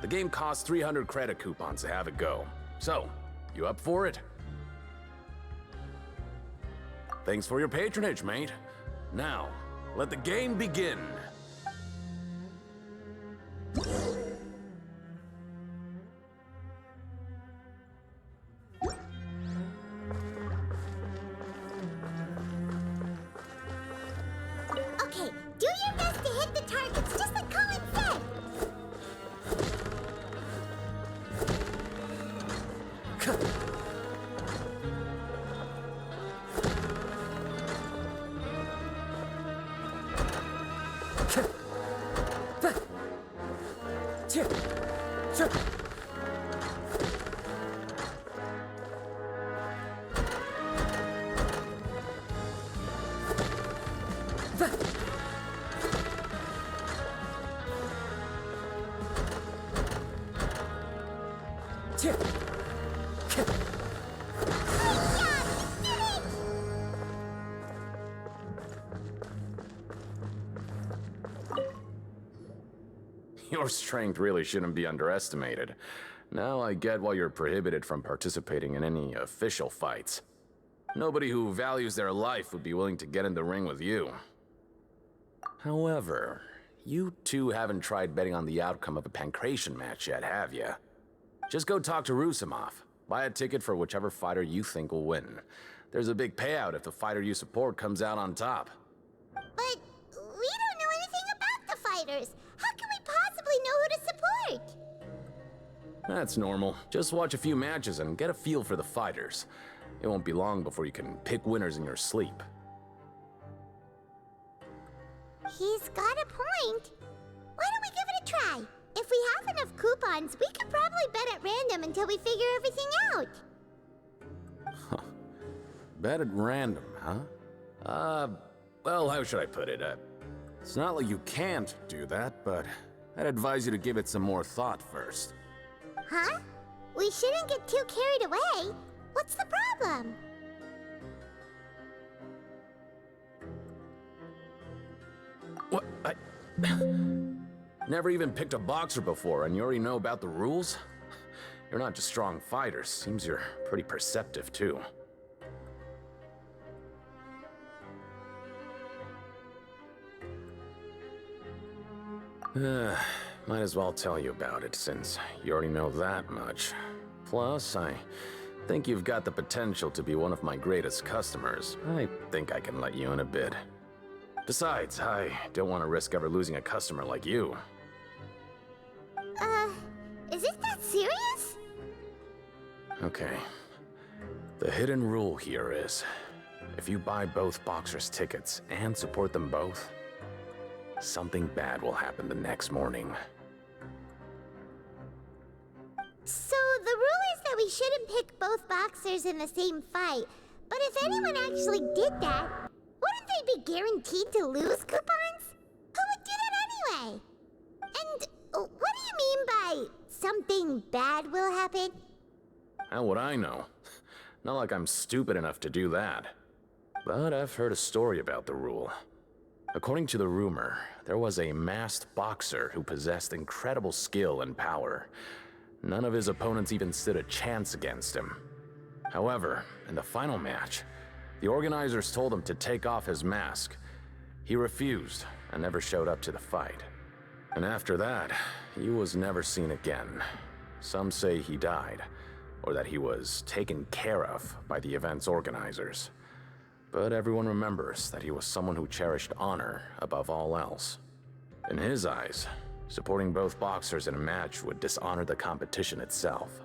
The game costs 300 credit coupons to have it go. So, you up for it? Thanks for your patronage, mate. Now, let the game begin. Okay, do your best to hit the targets, just like Colin said! Your strength really shouldn't be underestimated. Now I get why you're prohibited from participating in any official fights. Nobody who values their life would be willing to get in the ring with you. However, you two haven't tried betting on the outcome of a pancration match yet, have you? Just go talk to Rusimov. Buy a ticket for whichever fighter you think will win. There's a big payout if the fighter you support comes out on top. But we don't know anything about the fighters. How can we possibly know who to support? That's normal. Just watch a few matches and get a feel for the fighters. It won't be long before you can pick winners in your sleep. He's got a point. Why don't we give it a try? If we have enough coupons, we could probably bet at random until we figure everything out. Bet at random, huh? Well, how should I put it? It's not like you can't do that, but I'd advise you to give it some more thought first. Huh? We shouldn't get too carried away. What's the problem? What? Never even picked a boxer before, and you already know about the rules? You're not just strong fighters. Seems you're pretty perceptive, too. Might as well tell you about it, since you already know that much. Plus, I think you've got the potential to be one of my greatest customers. I think I can let you in a bit. Besides, I don't want to risk ever losing a customer like you. Is it that serious? Okay. The hidden rule here is, if you buy both boxers' tickets and support them both, something bad will happen the next morning. So the rule is that we shouldn't pick both boxers in the same fight. But if anyone actually did that, wouldn't they be guaranteed to lose coupons? Who would do that anyway? And what do you mean by something bad will happen? How would I know? Not like I'm stupid enough to do that. But I've heard a story about the rule. According to the rumor, there was a masked boxer who possessed incredible skill and power. None of his opponents even stood a chance against him. However, in the final match, the organizers told him to take off his mask. He refused and never showed up to the fight. And after that, he was never seen again. Some say he died, or that he was taken care of by the event's organizers. But everyone remembers that he was someone who cherished honor above all else. In his eyes, supporting both boxers in a match would dishonor the competition itself.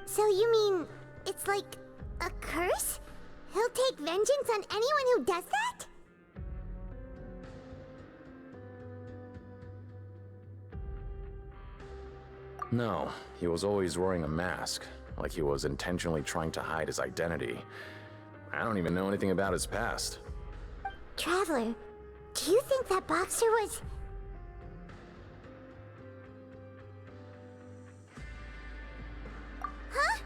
So you mean it's like a curse? He'll take vengeance on anyone who does that? No, he was always wearing a mask, like he was intentionally trying to hide his identity. I don't even know anything about his past. Traveler, do you think that boxer was... Huh?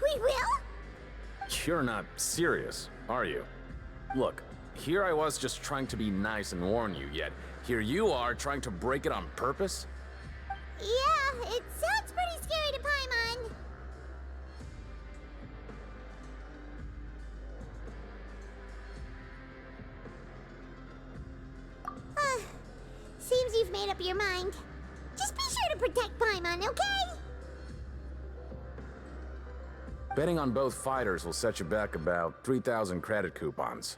We will? You're not serious, are you? Look, here I was just trying to be nice and warn you, yet here you are trying to break it on purpose? Yeah, it sounds pretty scary to Paimon. Seems you've made up your mind. Just be sure to protect Paimon, okay? Betting on both fighters will set you back about 3,000 credit coupons.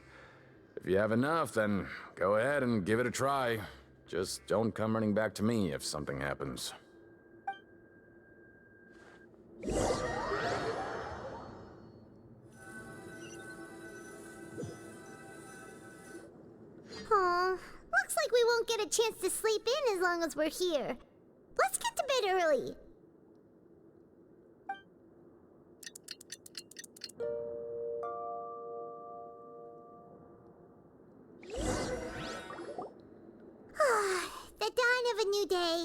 If you have enough, then go ahead and give it a try. Just don't come running back to me if something happens. Aw, looks like we won't get a chance to sleep in as long as we're here. Let's get to bed early. The dawn of a new day.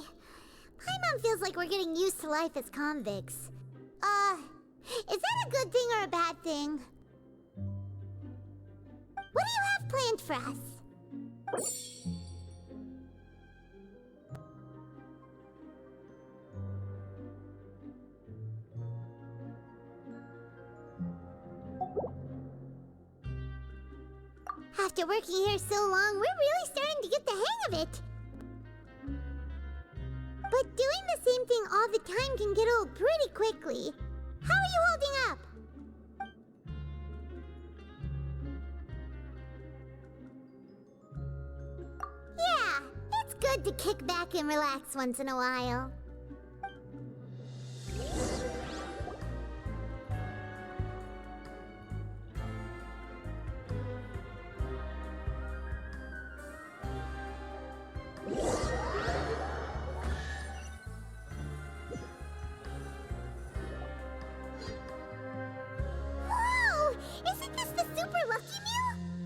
Paimon feels like we're getting used to life as convicts. Is that a good thing or a bad thing? What do you have planned for us? After working here so long, we're really starting to get the hang of it. But doing the same thing all the time can get old pretty quickly. How are you holding up? Yeah, it's good to kick back and relax once in a while.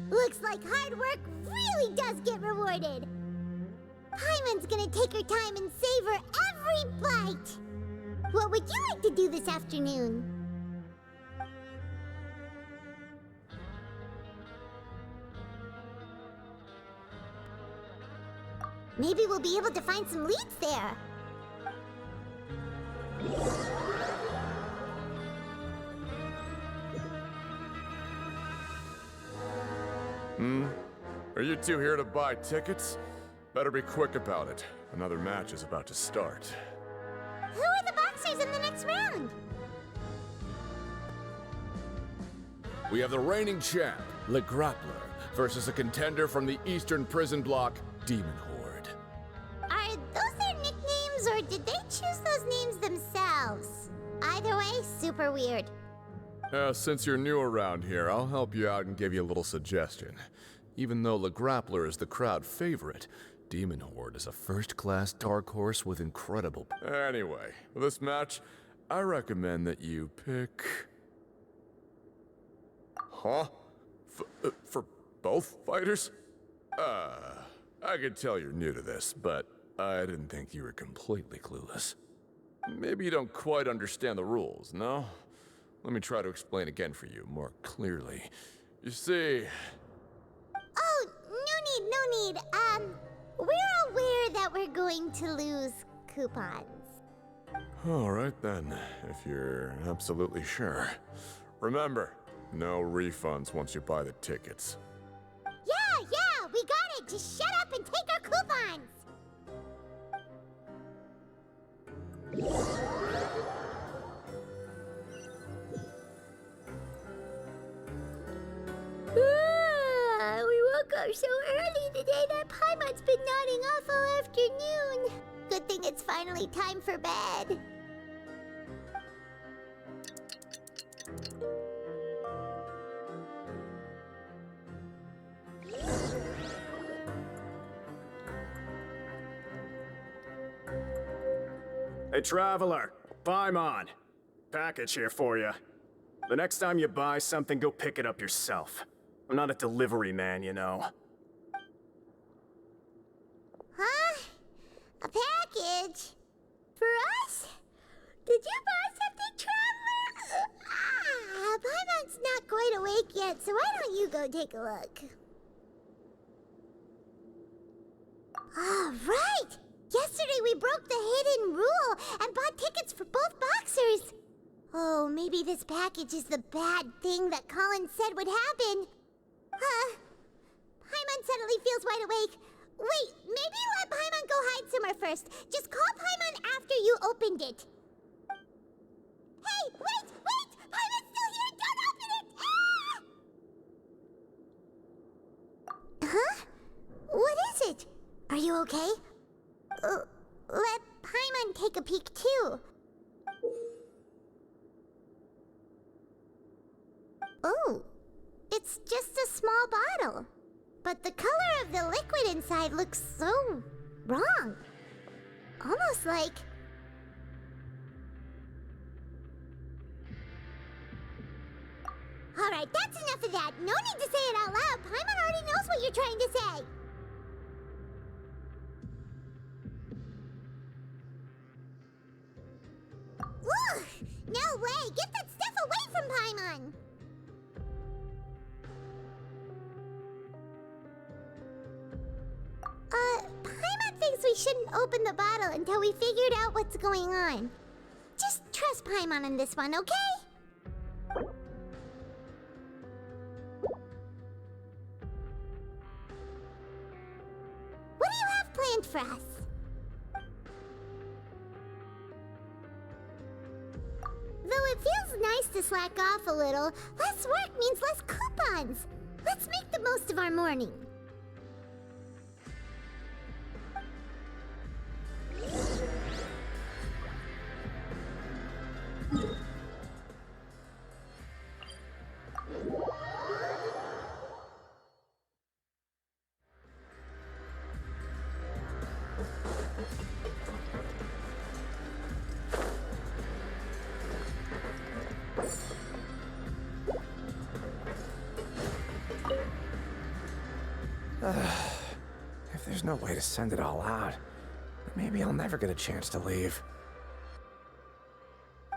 Looks like hard work really does get rewarded. Paimon's gonna take her time and savor every bite. What would you like to do this afternoon? Maybe we'll be able to find some leads there. Are you two here to buy tickets? Better be quick about it. Another match is about to start. Who are the boxers in the next round? We have the reigning champ, Le Grappler, versus a contender from the Eastern Prison Block, Demon Horde. Are those their nicknames, or did they choose those names themselves? Either way, super weird. Since you're new around here, I'll help you out and give you a little suggestion. Even though Le Grappler is the crowd favorite, Demon Horde is a first-class dark horse with incredible... Anyway, for this match, I recommend that you pick... Huh? For both fighters? I can tell you're new to this, but I didn't think you were completely clueless. Maybe you don't quite understand the rules, no? Let me try to explain again for you more clearly. You see... Oh, no need. We're aware that we're going to lose coupons. Alright then, if you're absolutely sure. Remember, no refunds once you buy the tickets. Yeah, we got it! Just shut up and take our coupons! We woke up so early today that Paimon's been nodding off all afternoon. Good thing it's finally time for bed. Hey, Traveler, Paimon. Package here for you. The next time you buy something, go pick it up yourself. I'm not a delivery man, you know. Huh? A package? For us? Did you buy something, Traveler? Paimon's not quite awake yet, so why don't you go take a look? Right! Yesterday we broke the hidden rule and bought tickets for both boxers. Oh, maybe this package is the bad thing that Colin said would happen. Paimon suddenly feels wide awake. Wait, maybe let Paimon go hide somewhere first. Just call Paimon after you opened it. Hey, wait! Paimon's still here! Don't open it! Huh? What is it? Are you okay? Let Paimon take a peek too. Oh, it's just a small bottle. But the color of the liquid inside looks so wrong. Almost like... Alright, that's enough of that. No need to say it out loud. Paimon already knows what you're trying to say. Ugh! No way! Get that stuff away from Paimon! Paimon thinks we shouldn't open the bottle until we figured out what's going on. Just trust Paimon on this one, okay? What do you have planned for us? Though it feels nice to slack off a little, less work means less coupons. Let's make the most of our morning. If there's no way to send it all out, maybe I'll never get a chance to leave.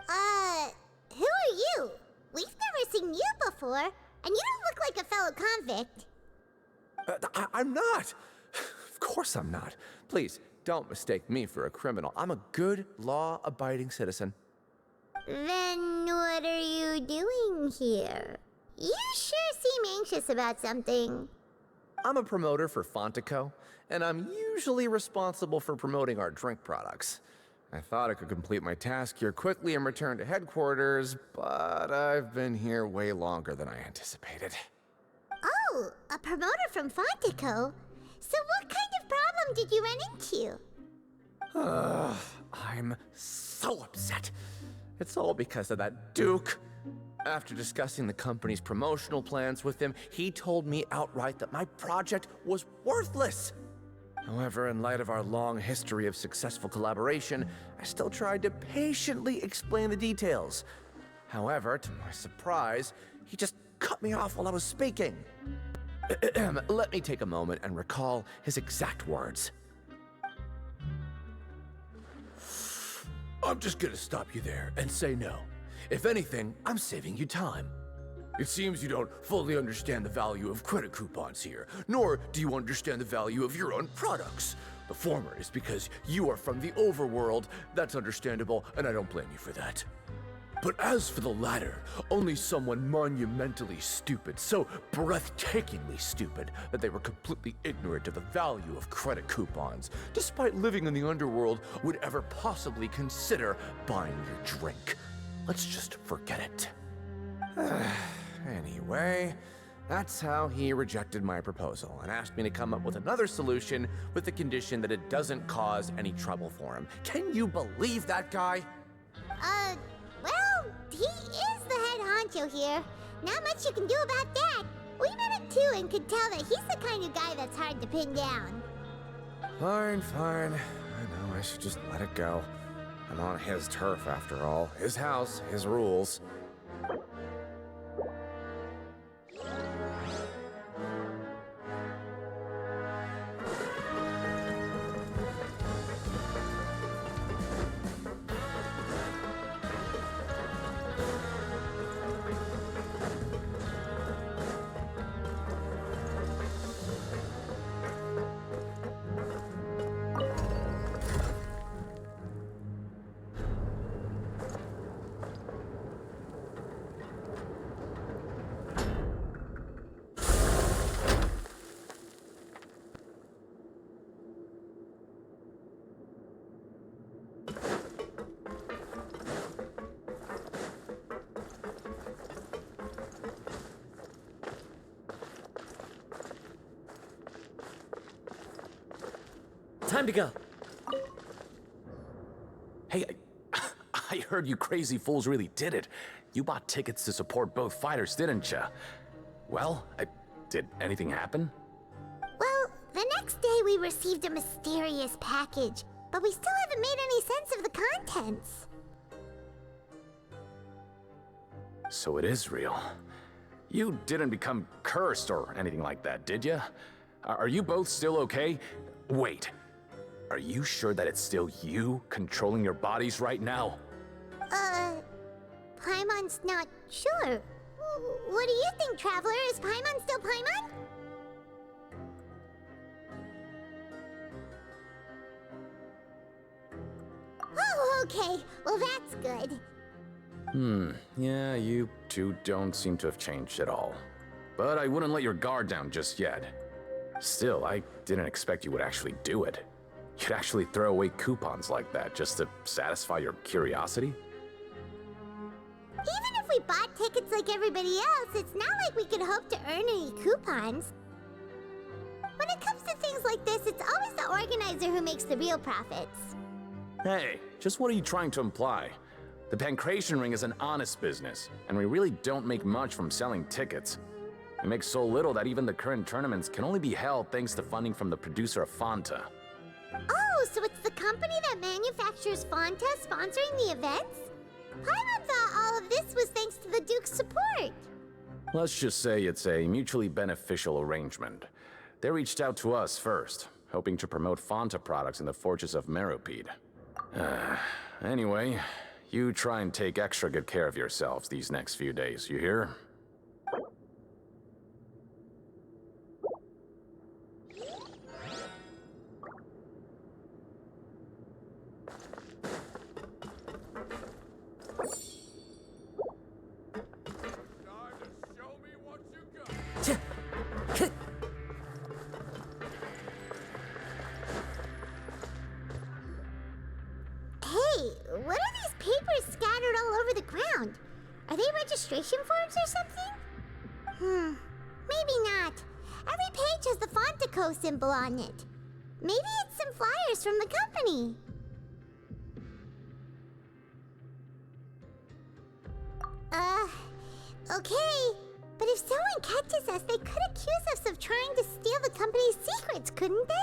Who are you? We've never seen you before, and you don't look like a fellow convict. I'm not! Of course I'm not. Please, don't mistake me for a criminal. I'm a good, law-abiding citizen. Then what are you doing here? You sure seem anxious about something. I'm a promoter for Fontico, and I'm usually responsible for promoting our drink products. I thought I could complete my task here quickly and return to headquarters, but I've been here way longer than I anticipated. Oh, a promoter from Fontico? So what kind of problem did you run into? I'm so upset. It's all because of that Duke. After discussing the company's promotional plans with him, he told me outright that my project was worthless. However, in light of our long history of successful collaboration, I still tried to patiently explain the details. However, to my surprise, he just cut me off while I was speaking. Let me take a moment and recall his exact words. I'm just gonna stop you there and say no. If anything, I'm saving you time. It seems you don't fully understand the value of credit coupons here, nor do you understand the value of your own products. The former is because you are from the overworld. That's understandable, and I don't blame you for that. But as for the latter, only someone monumentally stupid, so breathtakingly stupid that they were completely ignorant of the value of credit coupons, despite living in the underworld, would ever possibly consider buying your drink. Let's just forget it. Anyway, that's how he rejected my proposal and asked me to come up with another solution with the condition that it doesn't cause any trouble for him. Can you believe that guy? Well, he is the head honcho here. Not much you can do about that. We met him too and could tell that he's the kind of guy that's hard to pin down. Fine. I know I should just let it go. I'm on his turf after all. His house, his rules. Time to go. Hey, I heard you crazy fools really did it. You bought tickets to support both fighters, didn't ya? Well, did anything happen? Well, the next day we received a mysterious package, but we still haven't made any sense of the contents. So it is real. You didn't become cursed or anything like that, did ya? Are you both still okay? Wait. Are you sure that it's still you controlling your bodies right now? Paimon's not sure. What do you think, Traveler? Is Paimon still Paimon? Oh, okay. Well, that's good. Yeah, you two don't seem to have changed at all. But I wouldn't let your guard down just yet. Still, I didn't expect you would actually do it. You'd actually throw away coupons like that just to satisfy your curiosity? Even if we bought tickets like everybody else, it's not like we could hope to earn any coupons. When it comes to things like this, it's always the organizer who makes the real profits. Hey, just what are you trying to imply? The Pancration Ring is an honest business, and we really don't make much from selling tickets. We make so little that even the current tournaments can only be held thanks to funding from the producer of Fanta. Oh, so it's the company that manufactures Fanta sponsoring the events? Paimon thought all of this was thanks to the Duke's support. Let's just say it's a mutually beneficial arrangement. They reached out to us first, hoping to promote Fanta products in the Fortress of Meropide. Anyway, you try and take extra good care of yourselves these next few days, you hear? Hey, what are these papers scattered all over the ground? Are they registration forms or something? Maybe not. Every page has the Fontaco symbol on it. Maybe it's some flyers from the company. Okay. But if someone catches us, they could accuse us of trying to steal the company's secrets, couldn't they?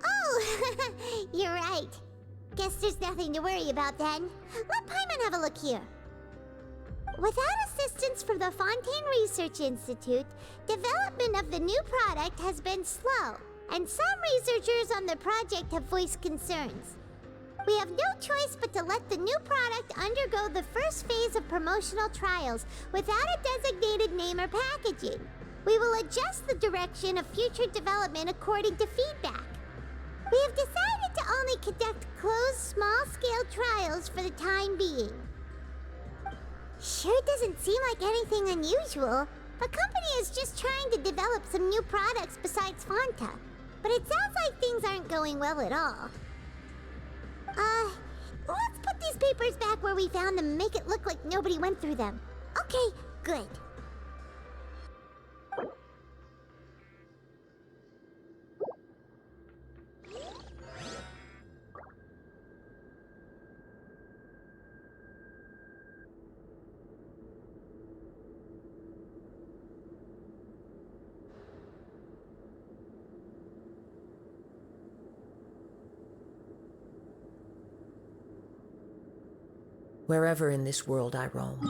Oh, you're right. Guess there's nothing to worry about then. Let Paimon have a look here. Without assistance from the Fontaine Research Institute, development of the new product has been slow, and some researchers on the project have voiced concerns. We have no choice but to let the new product undergo the first phase of promotional trials without a designated name or packaging. We will adjust the direction of future development according to feedback. We have decided to only conduct closed, small-scale trials for the time being. Sure doesn't seem like anything unusual. The company is just trying to develop some new products besides Fanta. But it sounds like things aren't going well at all. Let's put these papers back where we found them and make it look like nobody went through them. Okay, good. Wherever in this world I roam.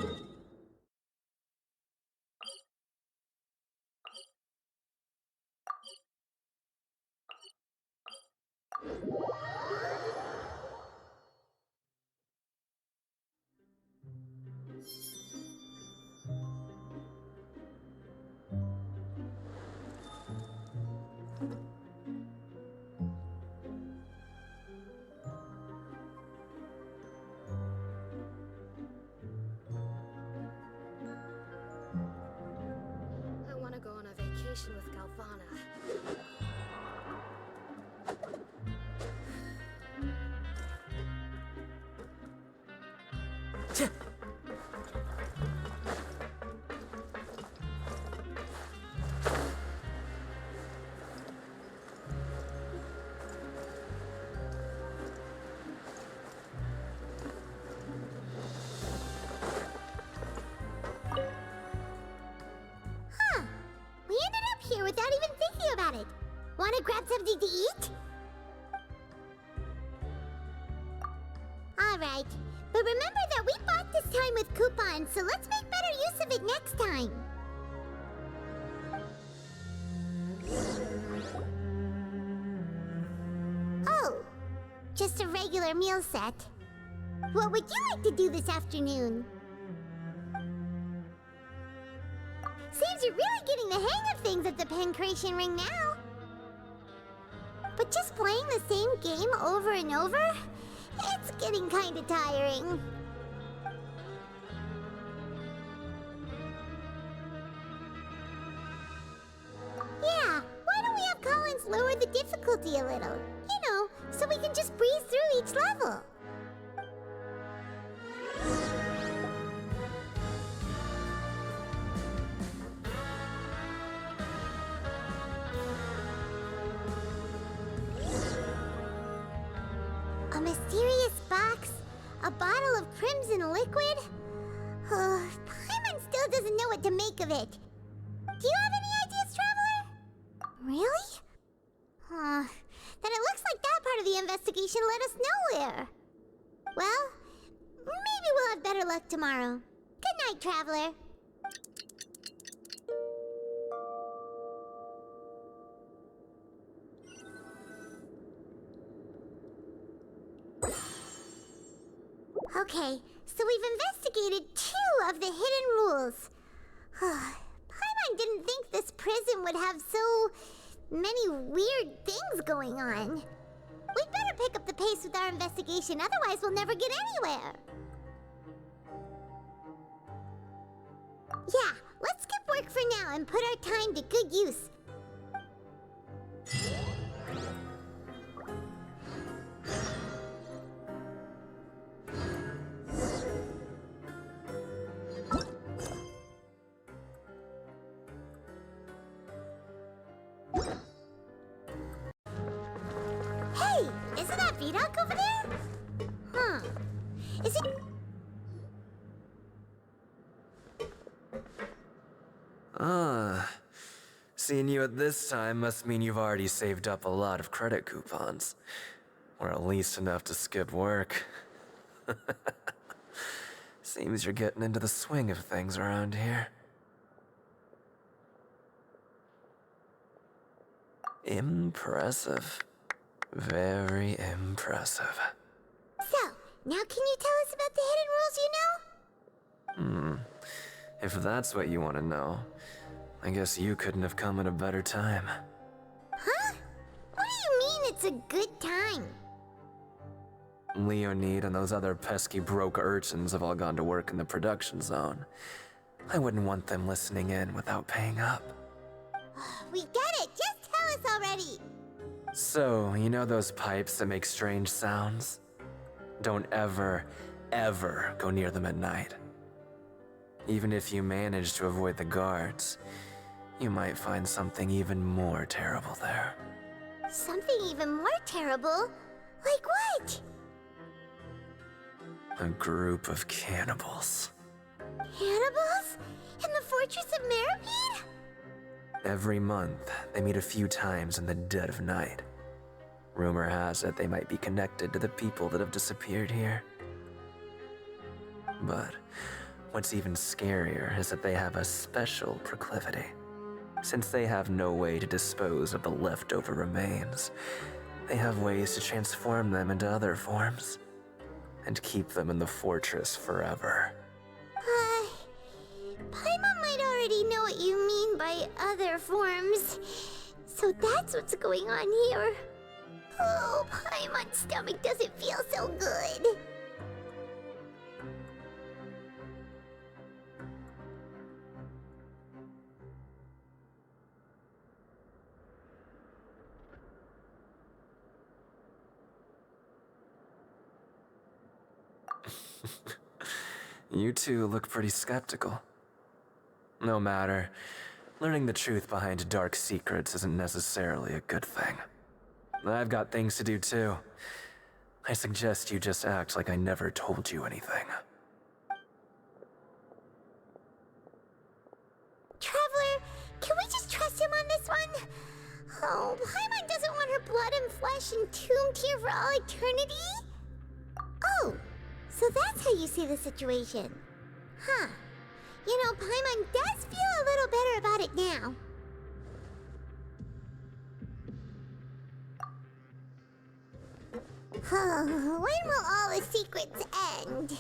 With Galvana. Here without even thinking about it. Want to grab something to eat? Alright, but remember that we bought this time with coupons, so let's make better use of it next time. just a regular meal set. What would you like to do this afternoon? Seems you're really getting the hang of things at the Pancration Ring now. But just playing the same game over and over? It's getting kinda tiring. Yeah, why don't we have Collins lower the difficulty a little? You know, so we can just breeze through each level. A mysterious box? A bottle of crimson liquid? Paimon still doesn't know what to make of it. Do you have any ideas, Traveler? Really? Then it looks like that part of the investigation led us nowhere. Well, maybe we'll have better luck tomorrow. Good night, Traveler. Okay, so we've investigated 2 of the hidden rules. Paimon didn't think this prison would have so many weird things going on. We'd better pick up the pace with our investigation, otherwise we'll never get anywhere. Yeah, let's skip work for now and put our time to good use. Hey, isn't that Vidok over there? Huh. Is it... Seeing you at this time must mean you've already saved up a lot of credit coupons. Or at least enough to skip work. Seems you're getting into the swing of things around here. Impressive. Very impressive. So, now can you tell us about the hidden rules you know? If that's what you want to know, I guess you couldn't have come at a better time. Huh? What do you mean it's a good time? Leonid and those other pesky broke urchins have all gone to work in the production zone. I wouldn't want them listening in without paying up. We get it! Just tell us already! So, you know those pipes that make strange sounds? Don't ever, ever go near them at night. Even if you manage to avoid the guards, you might find something even more terrible there. Something even more terrible? Like what? A group of cannibals. Cannibals? In the Fortress of Meripede? Every month, they meet a few times in the dead of night. Rumor has it they might be connected to the people that have disappeared here. But what's even scarier is that they have a special proclivity. Since they have no way to dispose of the leftover remains, they have ways to transform them into other forms and keep them in the fortress forever. Paimon might already know what you mean by other forms. So that's what's going on here. Oh, Paimon's stomach doesn't feel so good. You two look pretty skeptical. No matter, learning the truth behind dark secrets isn't necessarily a good thing. I've got things to do too. I suggest you just act like I never told you anything. Traveler, can we just trust him on this one? Oh, Paimon doesn't want her blood and flesh entombed here for all eternity? Oh, so that's how you see the situation. Huh. You know, Paimon does feel a little better about it now. When will all the secrets end?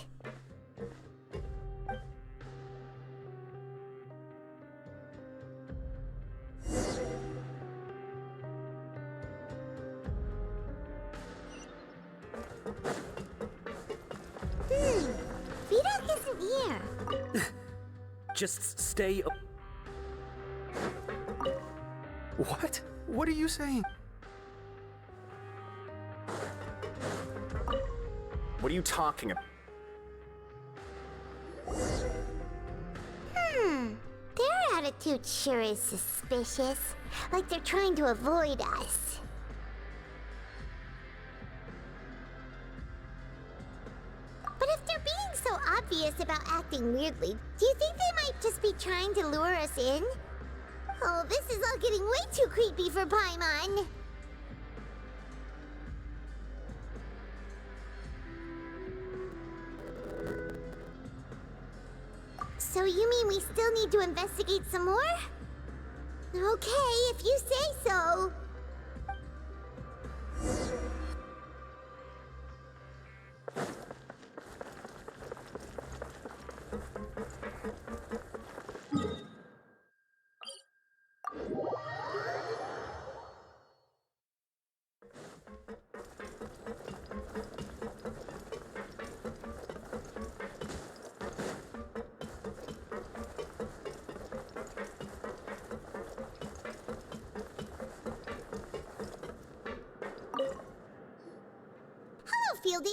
Vidok isn't here. Just stay. What? What are you saying? What are you talking about? Their attitude sure is suspicious. Like they're trying to avoid us. But if they're being so obvious about acting weirdly, do you think they might just be trying to lure us in? Oh, this is all getting way too creepy for Paimon. So you mean we still need to investigate some more? Okay, if you say so. Fielding?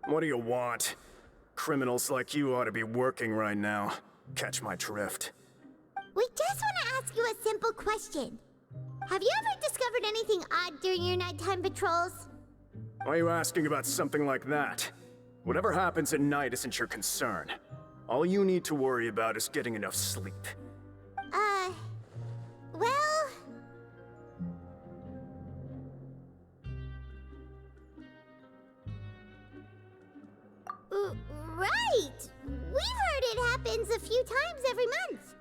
What do you want? Criminals like you ought to be working right now. Catch my drift. We just want to ask you a simple question. Have you ever discovered anything odd during your nighttime patrols? Why are you asking about something like that? Whatever happens at night isn't your concern. All you need to worry about is getting enough sleep. Well... Right! We've heard it happens a few times every month.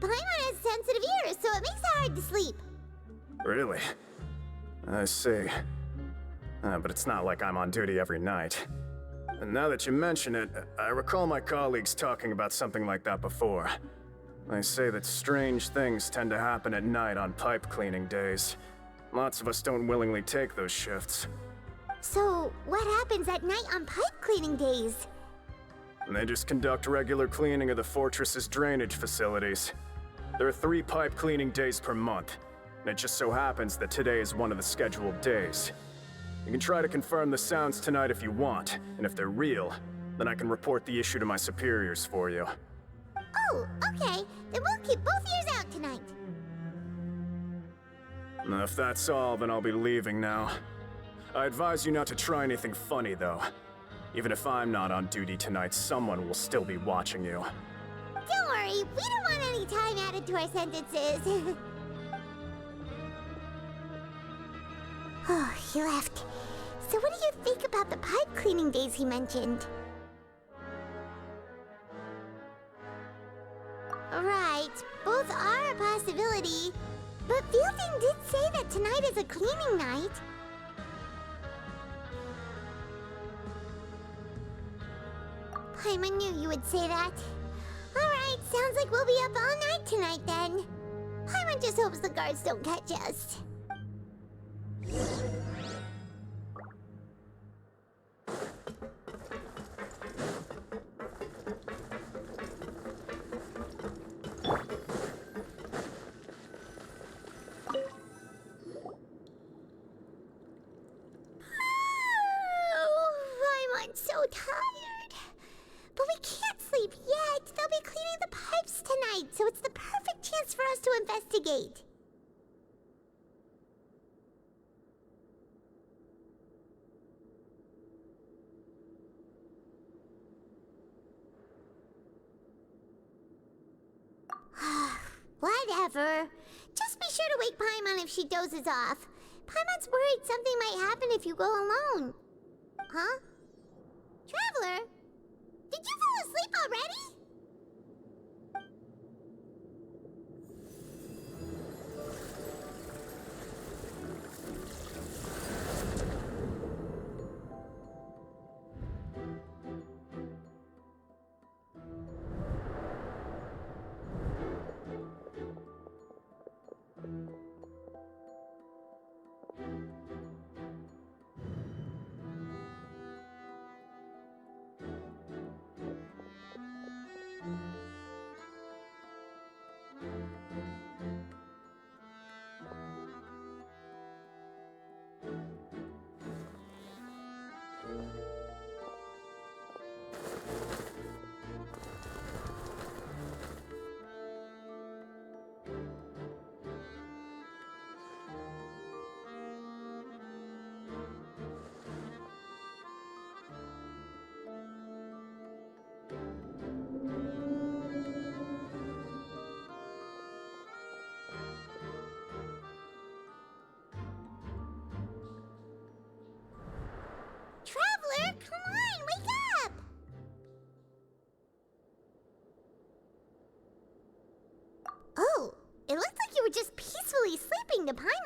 Paimon has sensitive ears, so it makes it hard to sleep. Really? I see. But it's not like I'm on duty every night. And now that you mention it, I recall my colleagues talking about something like that before. They say that strange things tend to happen at night on pipe cleaning days. Lots of us don't willingly take those shifts. So, what happens at night on pipe cleaning days? They just conduct regular cleaning of the fortress's drainage facilities. There are 3 pipe cleaning days per month, and it just so happens that today is one of the scheduled days. You can try to confirm the sounds tonight if you want, and if they're real, then I can report the issue to my superiors for you. Oh, okay. Then we'll keep both ears out tonight. If that's all, then I'll be leaving now. I advise you not to try anything funny, though. Even if I'm not on duty tonight, someone will still be watching you. Don't worry, we don't want any time added to our sentences. Oh, he left. So what do you think about the pipe cleaning days he mentioned? Right, both are a possibility. But Fielding did say that tonight is a cleaning night. Paimon knew you would say that. Alright, sounds like we'll be up all night tonight then. Paimon just hopes the guards don't catch us. I'm so tired. But we can't sleep yet. They'll be cleaning the pipes tonight, so it's the perfect chance for us to investigate. Whatever. Just be sure to wake Paimon if she dozes off. Paimon's worried something might happen if you go alone. Huh? Traveler? Did you fall asleep already?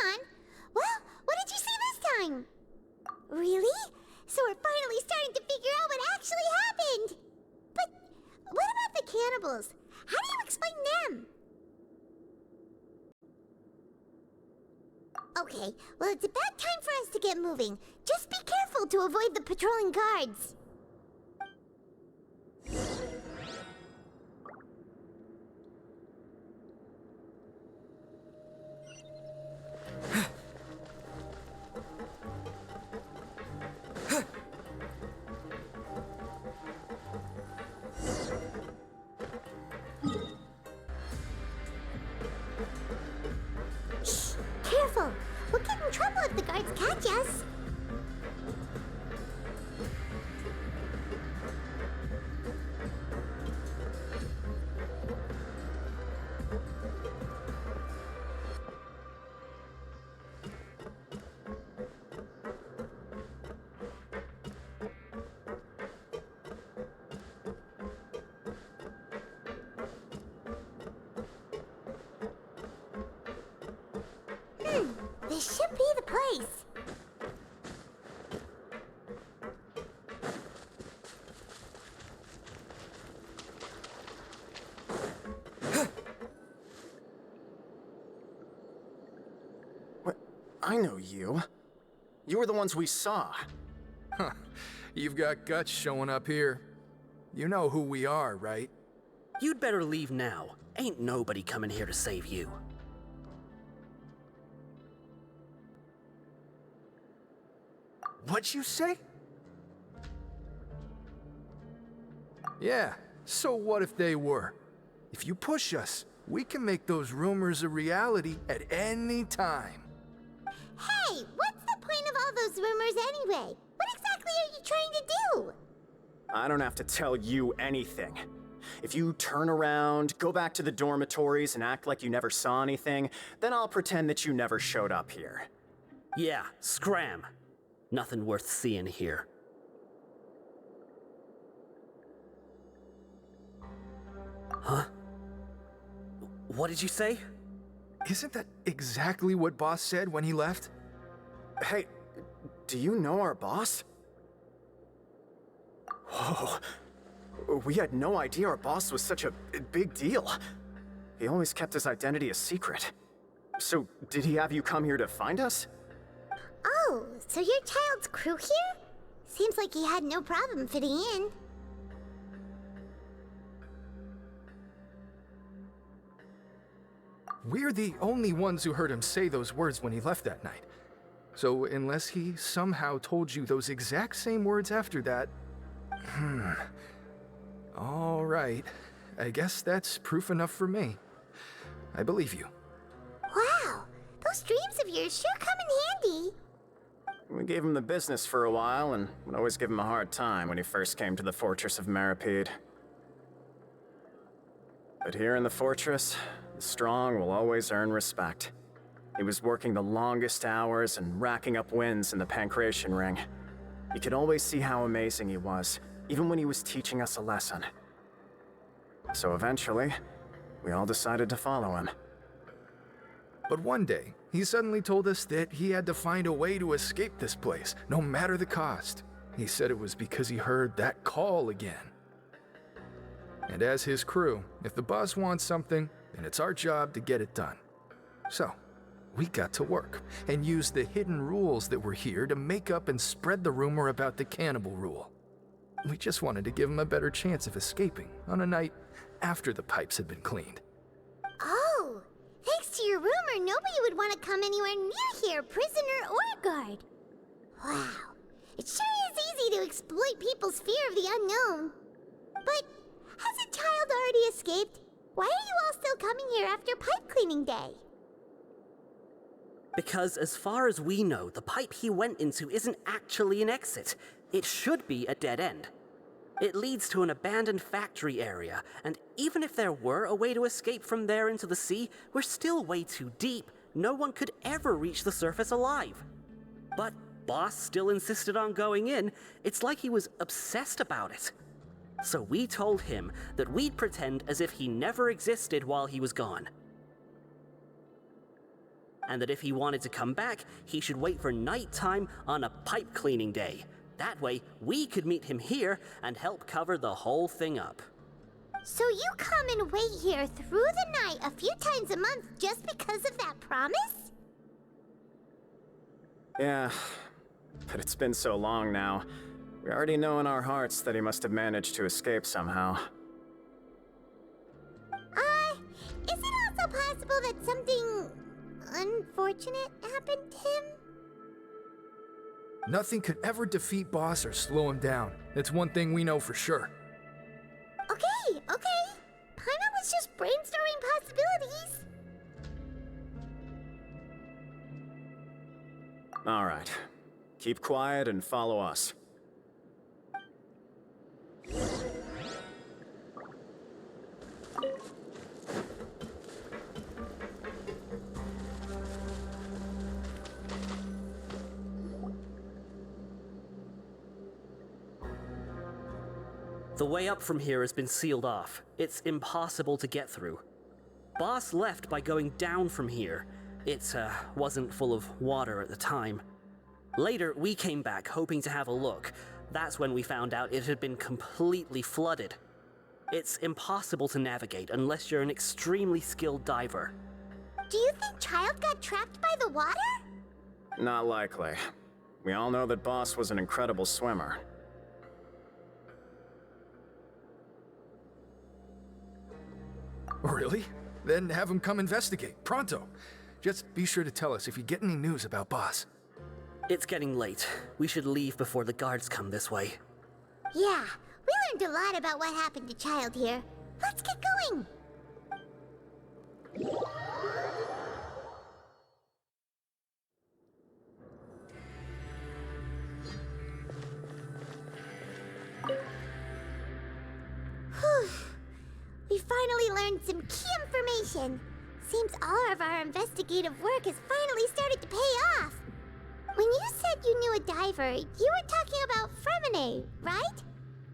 Paimon. Well, what did you see this time? Really? So we're finally starting to figure out what actually happened. But what about the cannibals? How do you explain them? Okay, well, it's about time for us to get moving. Just be careful to avoid the patrolling guards. Shh! Careful! We'll get in trouble if the guards catch us. This should be the place. What? I know you. You were the ones we saw. Huh. You've got guts showing up here. You know who we are, right? You'd better leave now. Ain't nobody coming here to save you. What'd you say? Yeah, so what if they were? If you push us, we can make those rumors a reality at any time. Hey, what's the point of all those rumors anyway? What exactly are you trying to do? I don't have to tell you anything. If you turn around, go back to the dormitories and act like you never saw anything, then I'll pretend that you never showed up here. Yeah, scram. Nothing worth seeing here. Huh? What did you say? Isn't that exactly what Boss said when he left? Hey, do you know our boss? Whoa. We had no idea our boss was such a big deal. He always kept his identity a secret. So, did he have you come here to find us? Oh, so your child's crew here? Seems like he had no problem fitting in. We're the only ones who heard him say those words when he left that night. So unless he somehow told you those exact same words after that... All right. I guess that's proof enough for me. I believe you. Wow, those dreams of yours sure come in handy. We gave him the business for a while and would always give him a hard time when he first came to the Fortress of Maripede. But here in the fortress, the strong will always earn respect. He was working the longest hours and racking up wins in the Pancration Ring. You could always see how amazing he was, even when he was teaching us a lesson. So eventually, we all decided to follow him. But one day, he suddenly told us that he had to find a way to escape this place, no matter the cost. He said it was because he heard that call again. And as his crew, if the boss wants something, then it's our job to get it done. So, we got to work, and used the hidden rules that were here to make up and spread the rumor about the cannibal rule. We just wanted to give him a better chance of escaping on a night after the pipes had been cleaned. Oh, thanks to your rumor, nobody would want to come anywhere near here, prisoner or guard. Wow, it sure is easy to exploit people's fear of the unknown. But has a child already escaped? Why are you all still coming here after pipe cleaning day? Because as far as we know, the pipe he went into isn't actually an exit. It should be a dead end. It leads to an abandoned factory area, and even if there were a way to escape from there into the sea, we're still way too deep. No one could ever reach the surface alive. But Boss still insisted on going in. It's like he was obsessed about it. So we told him that we'd pretend as if he never existed while he was gone. and that if he wanted to come back, he should wait for nighttime on a pipe cleaning day. That way, we could meet him here and help cover the whole thing up. So you come and wait here through the night a few times a month just because of that promise? Yeah, but it's been so long now. We already know in our hearts that he must have managed to escape somehow. Is it also possible that something unfortunate happened to him? Nothing could ever defeat Boss or slow him down. That's one thing we know for sure. Okay. Paimon was just brainstorming possibilities. All right. Keep quiet and follow us. The way up from here has been sealed off. It's impossible to get through. Boss left by going down from here. It wasn't full of water at the time. Later, we came back hoping to have a look. That's when we found out it had been completely flooded. It's impossible to navigate unless you're an extremely skilled diver. Do you think Child got trapped by the water? Not likely. We all know that Boss was an incredible swimmer. Really? Then have him come investigate, pronto. Just be sure to tell us if you get any news about Boss. It's getting late. We should leave before the guards come this way. Yeah, we learned a lot about what happened to Child here. Let's get going! Whew. We finally learned some key information. Seems all of our investigative work has finally started to pay off. When you said you knew a diver, you were talking about Freminet, right?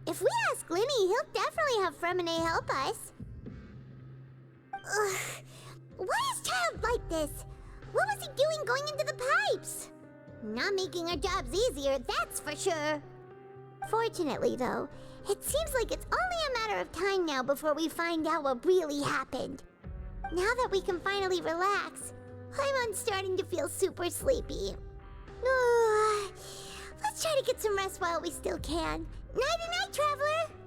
If we ask lyney, he'll definitely have Freminet help us. Ugh. Why is Child like this? What was he doing going into the pipes? Not making our jobs easier, that's for sure. Fortunately, though, it seems like it's only a matter of time now before we find out what really happened. Now that we can finally relax, I'm starting to feel super sleepy. Let's try to get some rest while we still can. Nighty-night, traveler!